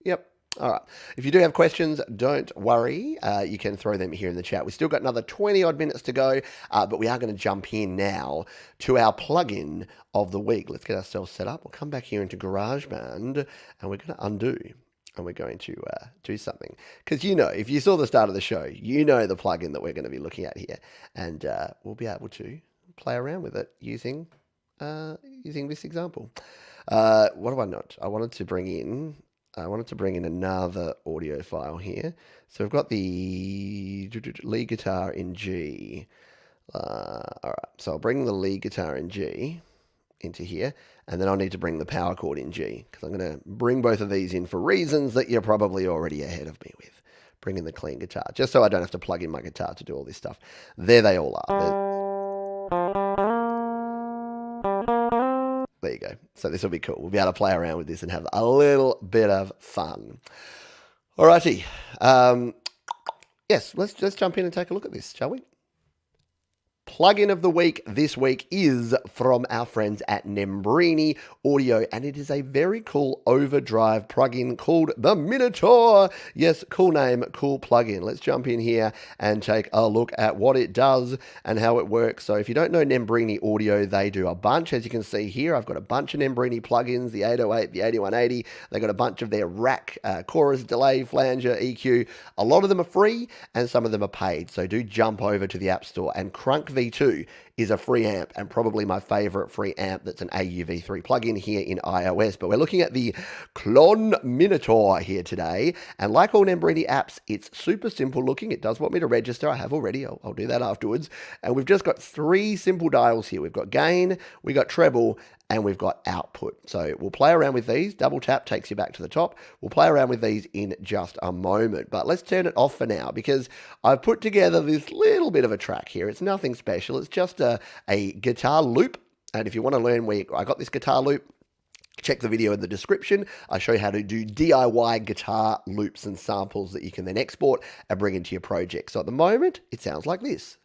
Yep. All right. If you do have questions, don't worry. You can throw them here in the chat. We've still got another 20 odd minutes to go, but we are going to jump in now to our plugin of the week. Let's get ourselves set up. We'll come back here into GarageBand and we're going to undo. And we're going to do something. Because, if you saw the start of the show, the plugin that we're going to be looking at here. And we'll be able to play around with it using this example. What do I not? I wanted to bring in another audio file here. So we've got the lead guitar in G. All right, so I'll bring the lead guitar in G into here, and then I'll need to bring the power chord in G, because I'm going to bring both of these in for reasons that you're probably already ahead of me with. Bring in the clean guitar, just so I don't have to plug in my guitar to do all this stuff. There they all are. There you go. So this will be cool. We'll be able to play around with this and have a little bit of fun. Alrighty. Yes, let's just jump in and take a look at this, shall we? Plugin of the week this week is from our friends at Nembrini Audio, and it is a very cool Overdrive plugin called the Minotaur. Yes, cool name, cool plugin. Let's jump in here and take a look at what it does and how it works. So if you don't know Nembrini Audio, they do a bunch. As you can see here, I've got a bunch of Nembrini plugins, the 808, the 8180. They've got a bunch of their rack, chorus, delay, flanger, EQ. A lot of them are free and some of them are paid. So do jump over to the App Store, and Crunk V2 is a free amp and probably my favorite free amp that's an AUV3 plugin here in iOS. But we're looking at the Clon Minotaur here today. And like all Nembrini apps, it's super simple looking. It does want me to register. I have already. I'll do that afterwards. And we've just got 3 simple dials here. We've got gain, we've got treble, and we've got output. So we'll play around with these. Double tap takes you back to the top. We'll play around with these in just a moment. But let's turn it off for now, because I've put together this little bit of a track here. It's nothing special. It's just a guitar loop. And if you want to learn where I got this guitar loop, check the video in the description. I show you how to do DIY guitar loops and samples that you can then export and bring into your project. So at the moment, it sounds like this.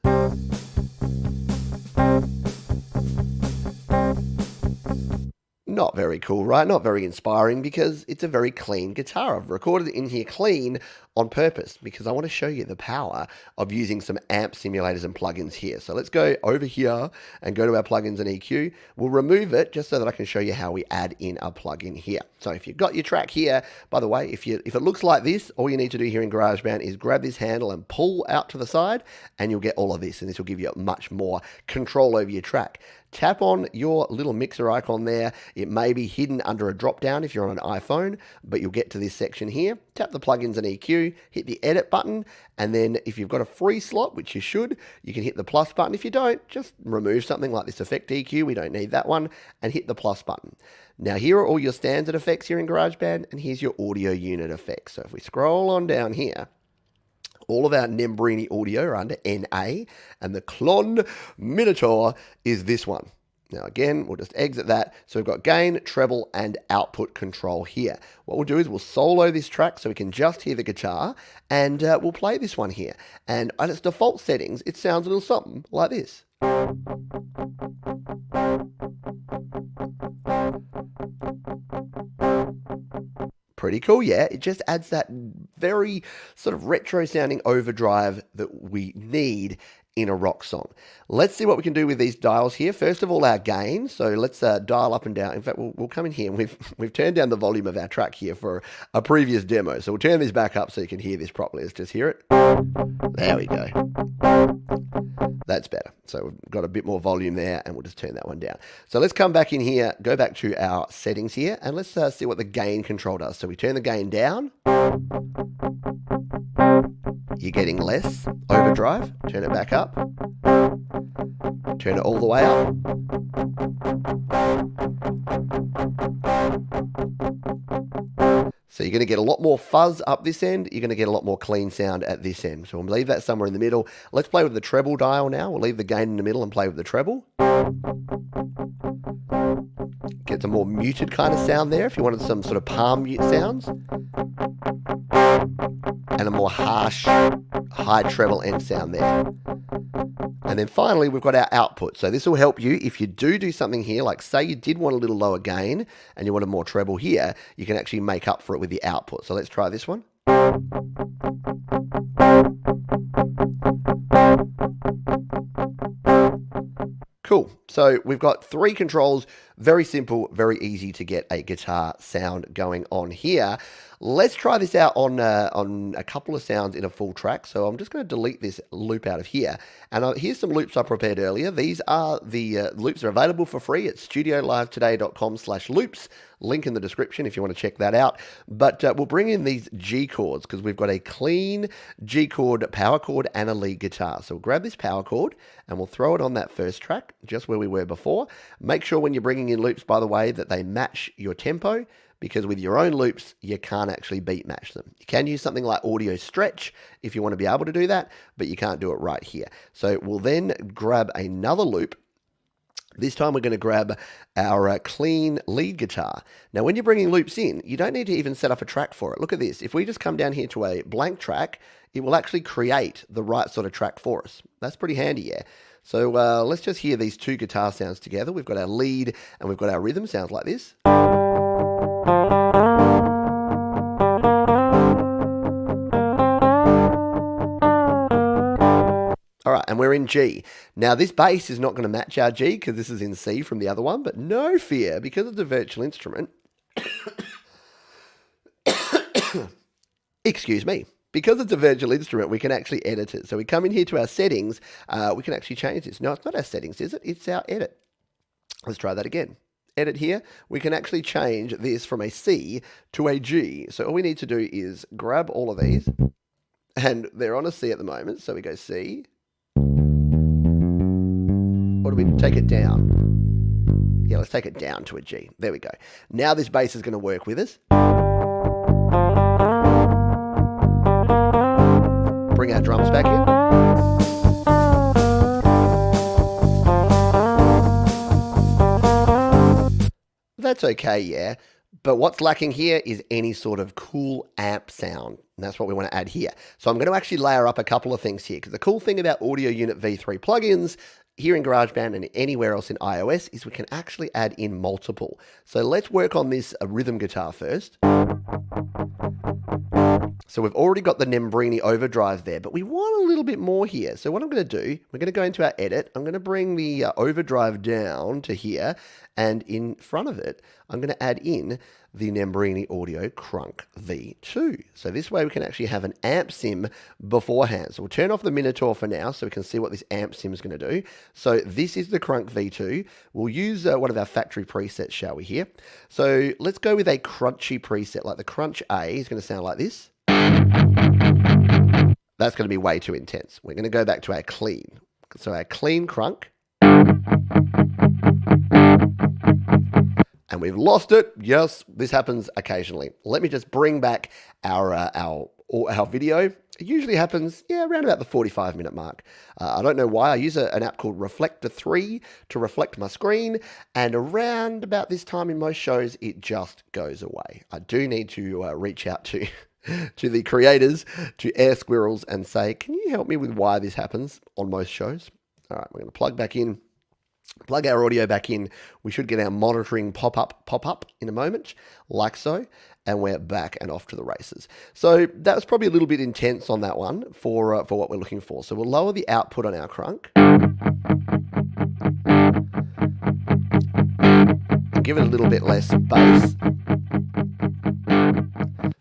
Not very cool, right? Not very inspiring, because it's a very clean guitar. I've recorded it in here clean on purpose because I want to show you the power of using some amp simulators and plugins here. So let's go over here and go to our plugins and EQ. We'll remove it just so that I can show you how we add in a plugin here. So if you've got your track here, by the way, if it looks like this, all you need to do here in GarageBand is grab this handle and pull out to the side, and you'll get all of this, and this will give you much more control over your track. Tap on your little mixer icon there. It may be hidden under a drop down if you're on an iPhone, but you'll get to this section here. Tap the plugins and EQ, hit the edit button, and then if you've got a free slot, which you should, you can hit the plus button. If you don't, just remove something like this effect EQ. We don't need that one, and hit the plus button. Now here are all your standard effects here in GarageBand, and here's your audio unit effects. So if we scroll on down here, all of our Nembrini audio are under NA, and the Clon Minotaur is this one. Now again, we'll just exit that. So we've got gain, treble, and output control here. What we'll do is we'll solo this track so we can just hear the guitar, and we'll play this one here. And at its default settings, it sounds a little something like this. Pretty cool, yeah? It just adds that very sort of retro sounding overdrive that we need in a rock song. Let's see what we can do with these dials here. First of all, our gain. So let's dial up and down. In fact, we'll come in here, and we've turned down the volume of our track here for a previous demo. So we'll turn this back up so you can hear this properly. Let's just hear it. There we go. That's better. So we've got a bit more volume there, and we'll just turn that one down. So let's come back in here, go back to our settings here, and let's see what the gain control does. So we turn the gain down. You're getting less overdrive. Turn it back up. Turn it all the way up. So you're going to get a lot more fuzz up this end. You're going to get a lot more clean sound at this end. So we'll leave that somewhere in the middle. Let's play with the treble dial now. We'll leave the gain in the middle and play with the treble. Gets a more muted kind of sound there if you wanted some sort of palm mute sounds. And a more harsh, high treble end sound there. And then finally, we've got our output. So this will help you if you do something here, like say you did want a little lower gain and you want a more treble here, you can actually make up for it with the output. So let's try this one. Cool. So we've got 3 controls, very simple, very easy to get a guitar sound going on here. Let's try this out on a couple of sounds in a full track. So I'm just going to delete this loop out of here. And here's some loops I prepared earlier. These are the loops are available for free at studiolivetoday.com/loops. Link in the description if you want to check that out. But we'll bring in these G chords because we've got a clean G chord, power chord, and a lead guitar. So we'll grab this power chord and we'll throw it on that first track, just where we were before. Make sure when you're bringing in loops, by the way, that they match your tempo, because with your own loops, you can't actually beat match them. You can use something like Audio Stretch if you want to be able to do that, but you can't do it right here. So we'll then grab another loop. This time we're going to grab our clean lead guitar. Now, when you're bringing loops in, you don't need to even set up a track for it. Look at this. If we just come down here to a blank track, it will actually create the right sort of track for us. That's pretty handy, yeah. So let's just hear these 2 guitar sounds together. We've got our lead and we've got our rhythm sounds like this. All right, and we're in G. Now, this bass is not going to match our G because this is in C from the other one, but no fear, because it's a virtual instrument. Excuse me. Because it's a virtual instrument, we can actually edit it. So we come in here to our settings. We can actually change this. No, it's not our settings, is it? It's our edit. Let's try that again. Edit here. We can actually change this from a C to a G. So all we need to do is grab all of these, and they're on a C at the moment. So we go C. Or do we take it down? Yeah, let's take it down to a G. There we go. Now this bass is going to work with us. Bring our drums back in. That's okay, yeah. But what's lacking here is any sort of cool amp sound. And that's what we want to add here. So I'm going to actually layer up a couple of things here, because the cool thing about Audio Unit V3 plugins here in GarageBand and anywhere else in iOS is we can actually add in multiple. So let's work on this rhythm guitar first. So we've already got the Nembrini Overdrive there, but we want a little bit more here. So what I'm going to do, we're going to go into our edit. I'm going to bring the Overdrive down to here, and in front of it, I'm going to add in the Nembrini Audio Crunk V2. So this way we can actually have an amp sim beforehand. So we'll turn off the Minotaur for now so we can see what this amp sim is going to do. So this is the Crunk V2. We'll use one of our factory presets, shall we here? So let's go with a crunchy preset, like the Crunch A is going to sound like this. That's going to be way too intense. We're going to go back to our clean. So our clean crunk. And we've lost it. Yes, this happens occasionally. Let me just bring back our video. It usually happens, around about the 45-minute mark. I don't know why. I use an app called Reflector 3 to reflect my screen, and around about this time in most shows, it just goes away. I do need to reach out to the creators, to Air Squirrels, and say, can you help me with why this happens on most shows? All right, we're going to plug back in. Plug our audio back in. We should get our monitoring pop up in a moment, like so, and we're back and off to the races. So that was probably a little bit intense on that one for what we're looking for. So we'll lower the output on our crunk and give it a little bit less bass.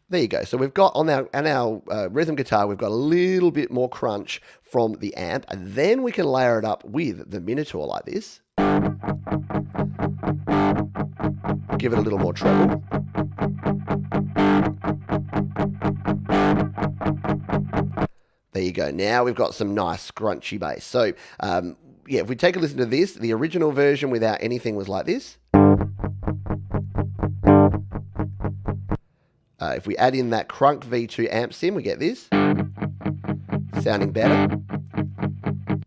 There you go. So we've got on our rhythm guitar, we've got a little bit more crunch from the amp, and then we can layer it up with the Minotaur like this. Give it a little more treble. There you go. Now we've got some nice scrunchy bass. So if we take a listen to this, the original version without anything was like this. If we add in that Crunk V2 amp sim, we get this. Sounding better.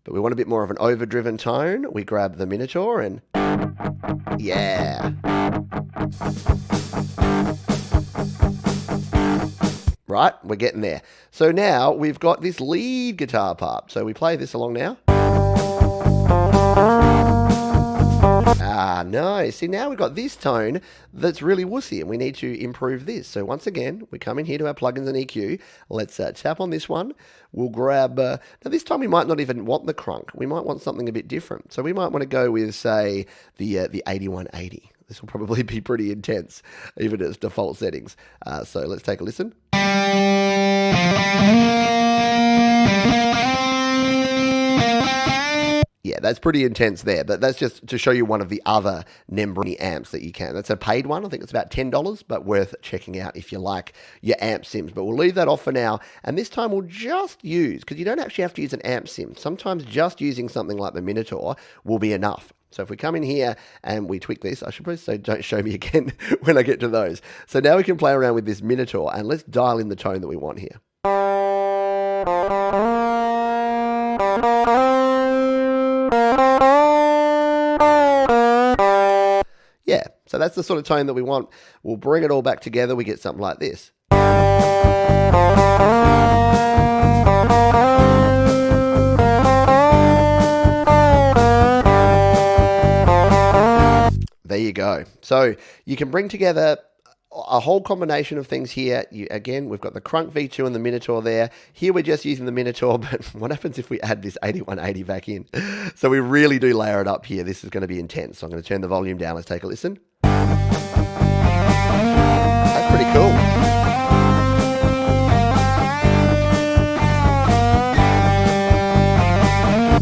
But we want a bit more of an overdriven tone. We grab the Minotaur and yeah. Right, we're getting there. So now we've got this lead guitar part. So we play this along now. Ah, no. See, now we've got this tone that's really wussy, and we need to improve this. So once again, we come in here to our plugins and EQ. Let's tap on this one. We'll grab... now, this time we might not even want the crunk. We might want something a bit different. So we might want to go with, say, the 8180. This will probably be pretty intense, even at its default settings. So let's take a listen. Yeah, that's pretty intense there, but that's just to show you one of the other Nembrini amps that you can. That's a paid one. I think it's about $10, but worth checking out if you like your amp sims. But we'll leave that off for now, and this time we'll just use, because you don't actually have to use an amp sim. Sometimes just using something like the Minotaur will be enough. So if we come in here and we tweak this, I should probably say don't show me again when I get to those. So now we can play around with this Minotaur, and let's dial in the tone that we want here. Yeah, so that's the sort of tone that we want. We'll bring it all back together. We get something like this. There you go. So you can bring together a whole combination of things here. Again, we've got the Crunk V2 and the Minotaur there. Here we're just using the Minotaur, but what happens if we add this 8180 back in? So we really do layer it up here. This is going to be intense. So I'm going to turn the volume down. Let's take a listen. That's pretty cool.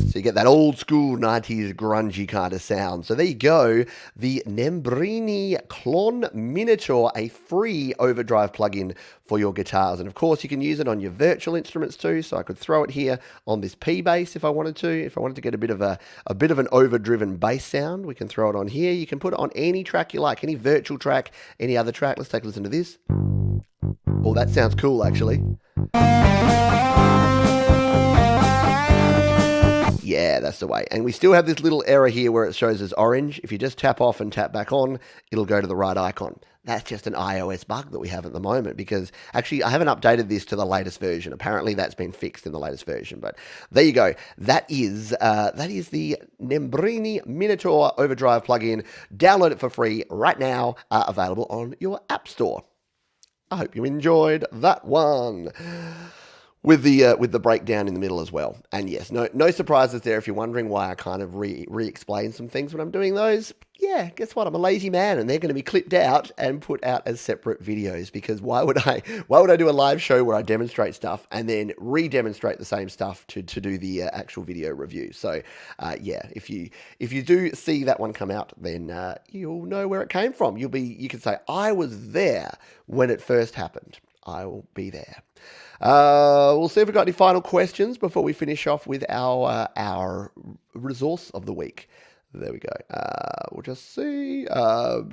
So you get that old school 90s grungy kind of sound. So there you go, the Nembrini Clon Minotaur, a free Overdrive plugin for your guitars. And of course you can use it on your virtual instruments too. So I could throw it here on this P bass if I wanted to. If I wanted to get a bit of an overdriven bass sound, we can throw it on here. You can put it on any track you like, any virtual track, any other track. Let's take a listen to this. Oh, that sounds cool actually. Yeah, that's the way. And we still have this little error here where it shows as orange. If you just tap off and tap back on, it'll go to the right icon. That's just an iOS bug that we have at the moment, because actually I haven't updated this to the latest version. Apparently that's been fixed in the latest version, but there you go. That is the Nembrini Minotaur Overdrive plugin. Download it for free right now, available on your App Store. I hope you enjoyed that one. With the breakdown in the middle as well. And yes, no surprises there if you're wondering why I kind of re-explain some things when I'm doing those. Yeah, guess what? I'm a lazy man, and they're going to be clipped out and put out as separate videos, because why would I do a live show where I demonstrate stuff and then re-demonstrate the same stuff to do the actual video review? So yeah, if you do see that one come out, then you'll know where it came from. You can say, I was there when it first happened. I will be there. We'll see if we've got any final questions before we finish off with our resource of the week. There we go. We'll just see. So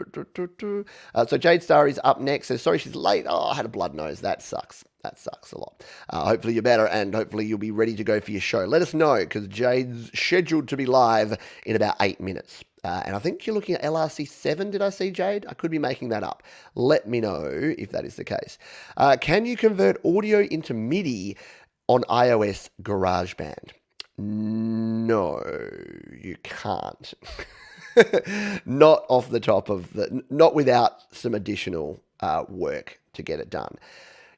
Jade Star is up next. So sorry she's late. Oh, I had a blood nose. That sucks. That sucks a lot. Hopefully you're better, and hopefully you'll be ready to go for your show. Let us know, because Jade's scheduled to be live in about 8 minutes. And I think you're looking at LRC7, did I see, Jade? I could be making that up. Let me know if that is the case. Can you convert audio into MIDI on iOS GarageBand? No, you can't. Not off the top of not without some additional work to get it done.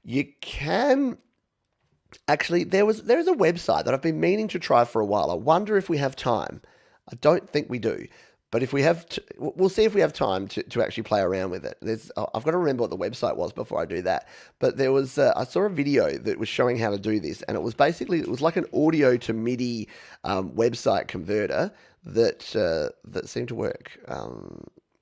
You can... Actually, there's a website that I've been meaning to try for a while. I wonder if we have time. I don't think we do. But if we have, we'll see if we have time to actually play around with it. I've got to remember what the website was before I do that. But there was, I saw a video that was showing how to do this, and it was like an audio to MIDI website converter that seemed to work.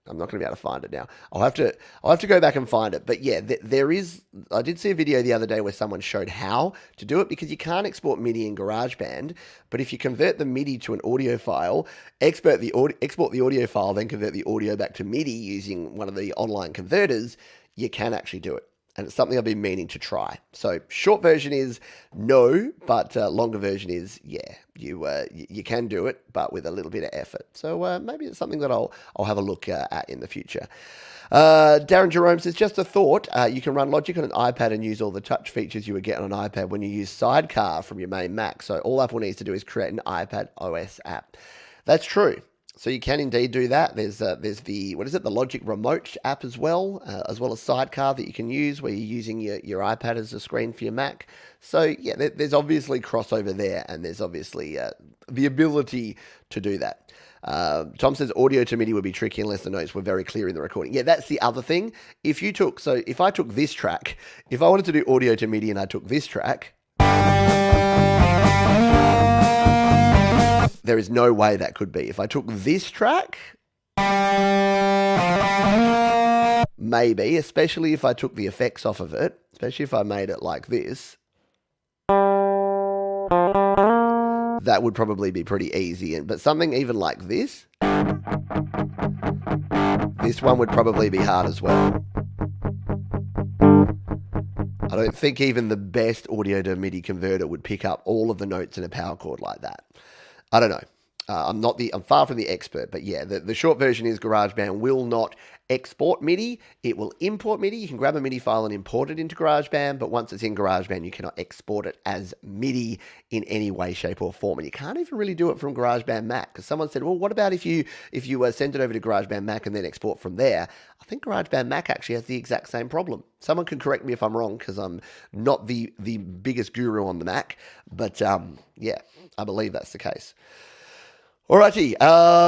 I'm not going to be able to find it now. I'll have to go back and find it. But yeah, there is. I did see a video the other day where someone showed how to do it, because you can't export MIDI in GarageBand. But if you convert the MIDI to an audio file, export the audio file, then convert the audio back to MIDI using one of the online converters, you can actually do it. and it's something I've been meaning to try. So short version is no, but longer version is yeah. You can do it, but with a little bit of effort. So maybe it's something that I'll have a look at in the future. Darren Jerome says, just a thought, you can run Logic on an iPad and use all the touch features you would get on an iPad when you use Sidecar from your main Mac. So all Apple needs to do is create an iPad OS app. That's true. So you can indeed do that. There's the, what is it, the Logic Remote app as well as Sidecar that you can use where you're using your iPad as a screen for your Mac. So yeah, there's obviously crossover there, and there's obviously the ability to do that. Tom says audio to MIDI would be tricky unless the notes were very clear in the recording. Yeah, that's the other thing. If I took this track, if I wanted to do audio to MIDI and I took this track, there is no way that could be. If I took this track, maybe, especially if I took the effects off of it, especially if I made it like this, that would probably be pretty easy. But something even like this one would probably be hard as well. I don't think even the best audio to MIDI converter would pick up all of the notes in a power chord like that. I don't know. I'm far from the expert, but yeah, the short version is GarageBand will not export MIDI. It will import MIDI. You can grab a MIDI file and import it into GarageBand, but once it's in GarageBand, you cannot export it as MIDI in any way, shape, or form. And you can't even really do it from GarageBand Mac, because someone said, well, what about if you send it over to GarageBand Mac and then export from there? I think GarageBand Mac actually has the exact same problem. Someone can correct me if I'm wrong, because I'm not the biggest guru on the Mac, but yeah, I believe that's the case. Alrighty,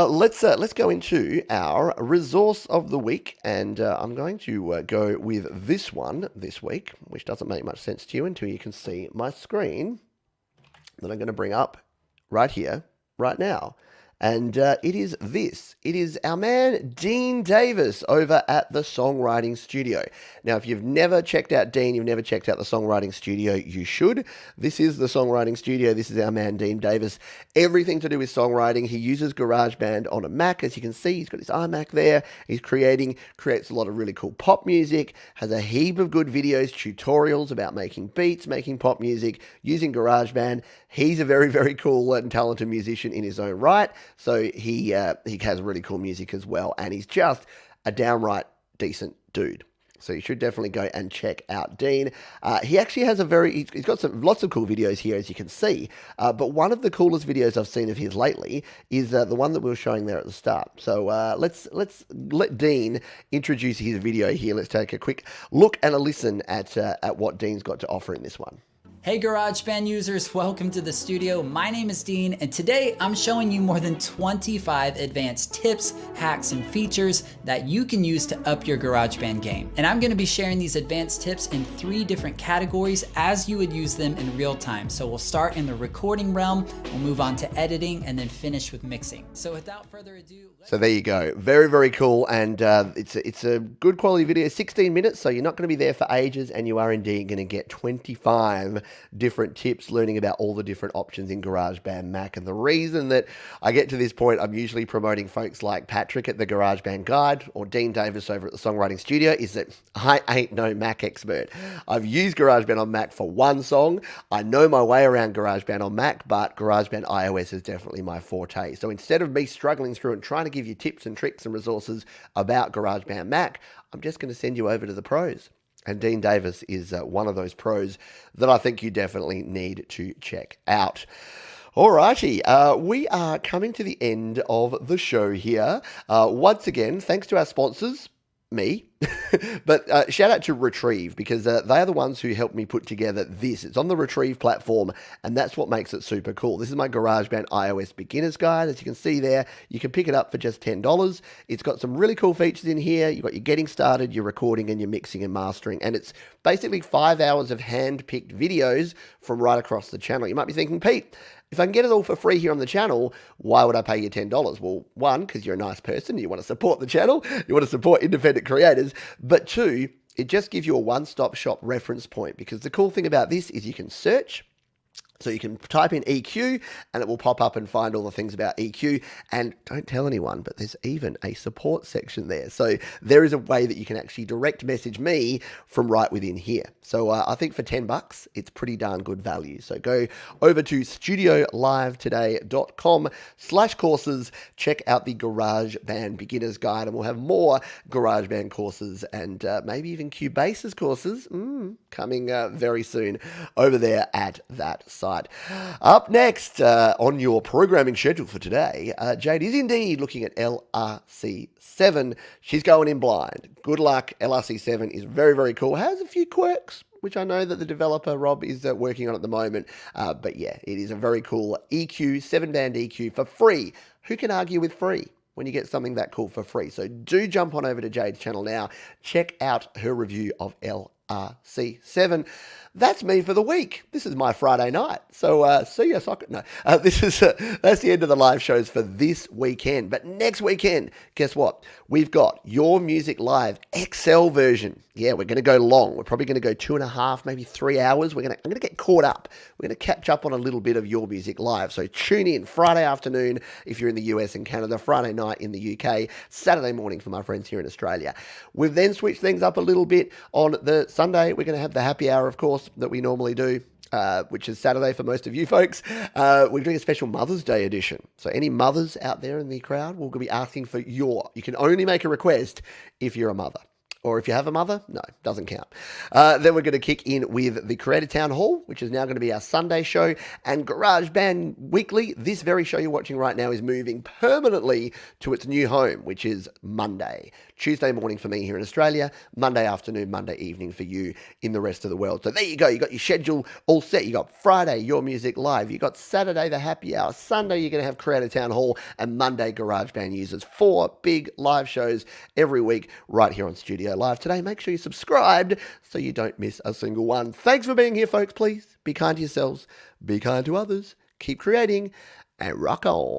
let's go into our resource of the week, and I'm going to go with this one this week, which doesn't make much sense to you until you can see my screen that I'm going to bring up right here, right now. And it is this. It is our man, Dean Davis, over at the Songwriting Studio. Now, if you've never checked out Dean, you've never checked out the Songwriting Studio, you should. This is the Songwriting Studio. This is our man, Dean Davis. Everything to do with songwriting. He uses GarageBand on a Mac. As you can see, he's got his iMac there. He's creates a lot of really cool pop music, has a heap of good videos, tutorials about making beats, making pop music, using GarageBand. He's a very, very cool and talented musician in his own right. So he has really cool music as well, and he's just a downright decent dude. So you should definitely go and check out Dean. He actually has he's got lots of cool videos here, as you can see. But one of the coolest videos I've seen of his lately is the one that we were showing there at the start. So let's let Dean introduce his video here. Let's take a quick look and a listen at what Dean's got to offer in this one. Hey GarageBand users, welcome to the studio. My name is Dean, and today I'm showing you more than 25 advanced tips, hacks, and features that you can use to up your GarageBand game. And I'm gonna be sharing these advanced tips in 3 different categories as you would use them in real time. So we'll start in the recording realm, we'll move on to editing, and then finish with mixing. So without further ado, so there you go. Very, very cool, and it's a good quality video, 16 minutes, so you're not gonna be there for ages, and you are indeed gonna get 25 different tips, learning about all the different options in GarageBand Mac. And the reason that I get to this point, I'm usually promoting folks like Patrick at the GarageBand Guide or Dean Davis over at the Songwriting Studio, is that I ain't no Mac expert. I've used GarageBand on Mac for one song. I know my way around GarageBand on Mac, but GarageBand iOS is definitely my forte. So instead of me struggling through and trying to give you tips and tricks and resources about GarageBand Mac, I'm just going to send you over to the pros. And Dean Davis is one of those pros that I think you definitely need to check out. Alrighty, we are coming to the end of the show here. Once again, thanks to our sponsors, me, but shout out to Retrieve, because they are the ones who helped me put together this. It's on the Retrieve platform, and that's what makes it super cool. This is my GarageBand iOS Beginner's Guide. As you can see there, you can pick it up for just $10. It's got some really cool features in here. You've got your getting started, your recording, and your mixing and mastering, and it's basically 5 hours of hand-picked videos from right across the channel. You might be thinking, Pete, if I can get it all for free here on the channel, why would I pay you $10? Well, one, because you're a nice person, you want to support the channel, you want to support independent creators, but 2, it just gives you a one-stop shop reference point, because the cool thing about this is you can search So you can type in EQ and it will pop up and find all the things about EQ. And don't tell anyone, but there's even a support section there. So there is a way that you can actually direct message me from right within here. So I think for $10, it's pretty darn good value. So go over to studiolivetoday.com/courses, check out the GarageBand Beginner's Guide, and we'll have more GarageBand courses and maybe even Cubase's courses coming very soon over there at that site. Up next on your programming schedule for today, Jade is indeed looking at LRC7. She's going in blind. Good luck. LRC7 is very, very cool. Has a few quirks, which I know that the developer, Rob, is working on at the moment. But yeah, it is a very cool EQ, 7-band EQ for free. Who can argue with free when you get something that cool for free? So do jump on over to Jade's channel now. Check out her review of LRC7. That's me for the week. This is my Friday night. So see ya, soccer. No, that's the end of the live shows for this weekend. But next weekend, guess what? We've got Your Music Live XL version. Yeah, we're going to go long. We're probably going to go 2.5, maybe 3 hours. I'm going to get caught up. We're going to catch up on a little bit of Your Music Live. So tune in Friday afternoon if you're in the US and Canada, Friday night in the UK, Saturday morning for my friends here in Australia. We've then switched things up a little bit on the Sunday. We're going to have the happy hour, of course, that we normally do. Which is Saturday for most of you folks. We're doing a special Mother's Day edition. So any mothers out there in the crowd, we'll be asking for you can only make a request if you're a mother. Or if you have a mother, no, doesn't count. Then we're going to kick in with the Creator Town Hall, which is now going to be our Sunday show, and GarageBand Weekly. This very show you're watching right now is moving permanently to its new home, which is Monday. Tuesday morning for me here in Australia, Monday afternoon, Monday evening for you in the rest of the world. So there you go. You got your schedule all set. You got Friday, Your Music Live. You got Saturday, the happy hour. Sunday, you're going to have Creator Town Hall, and Monday, GarageBand Users. 4 big live shows every week right here on Studio Live Today. Make sure you're subscribed so you don't miss a single one. Thanks for being here, folks. Please be kind to yourselves, be kind to others, keep creating, and rock on.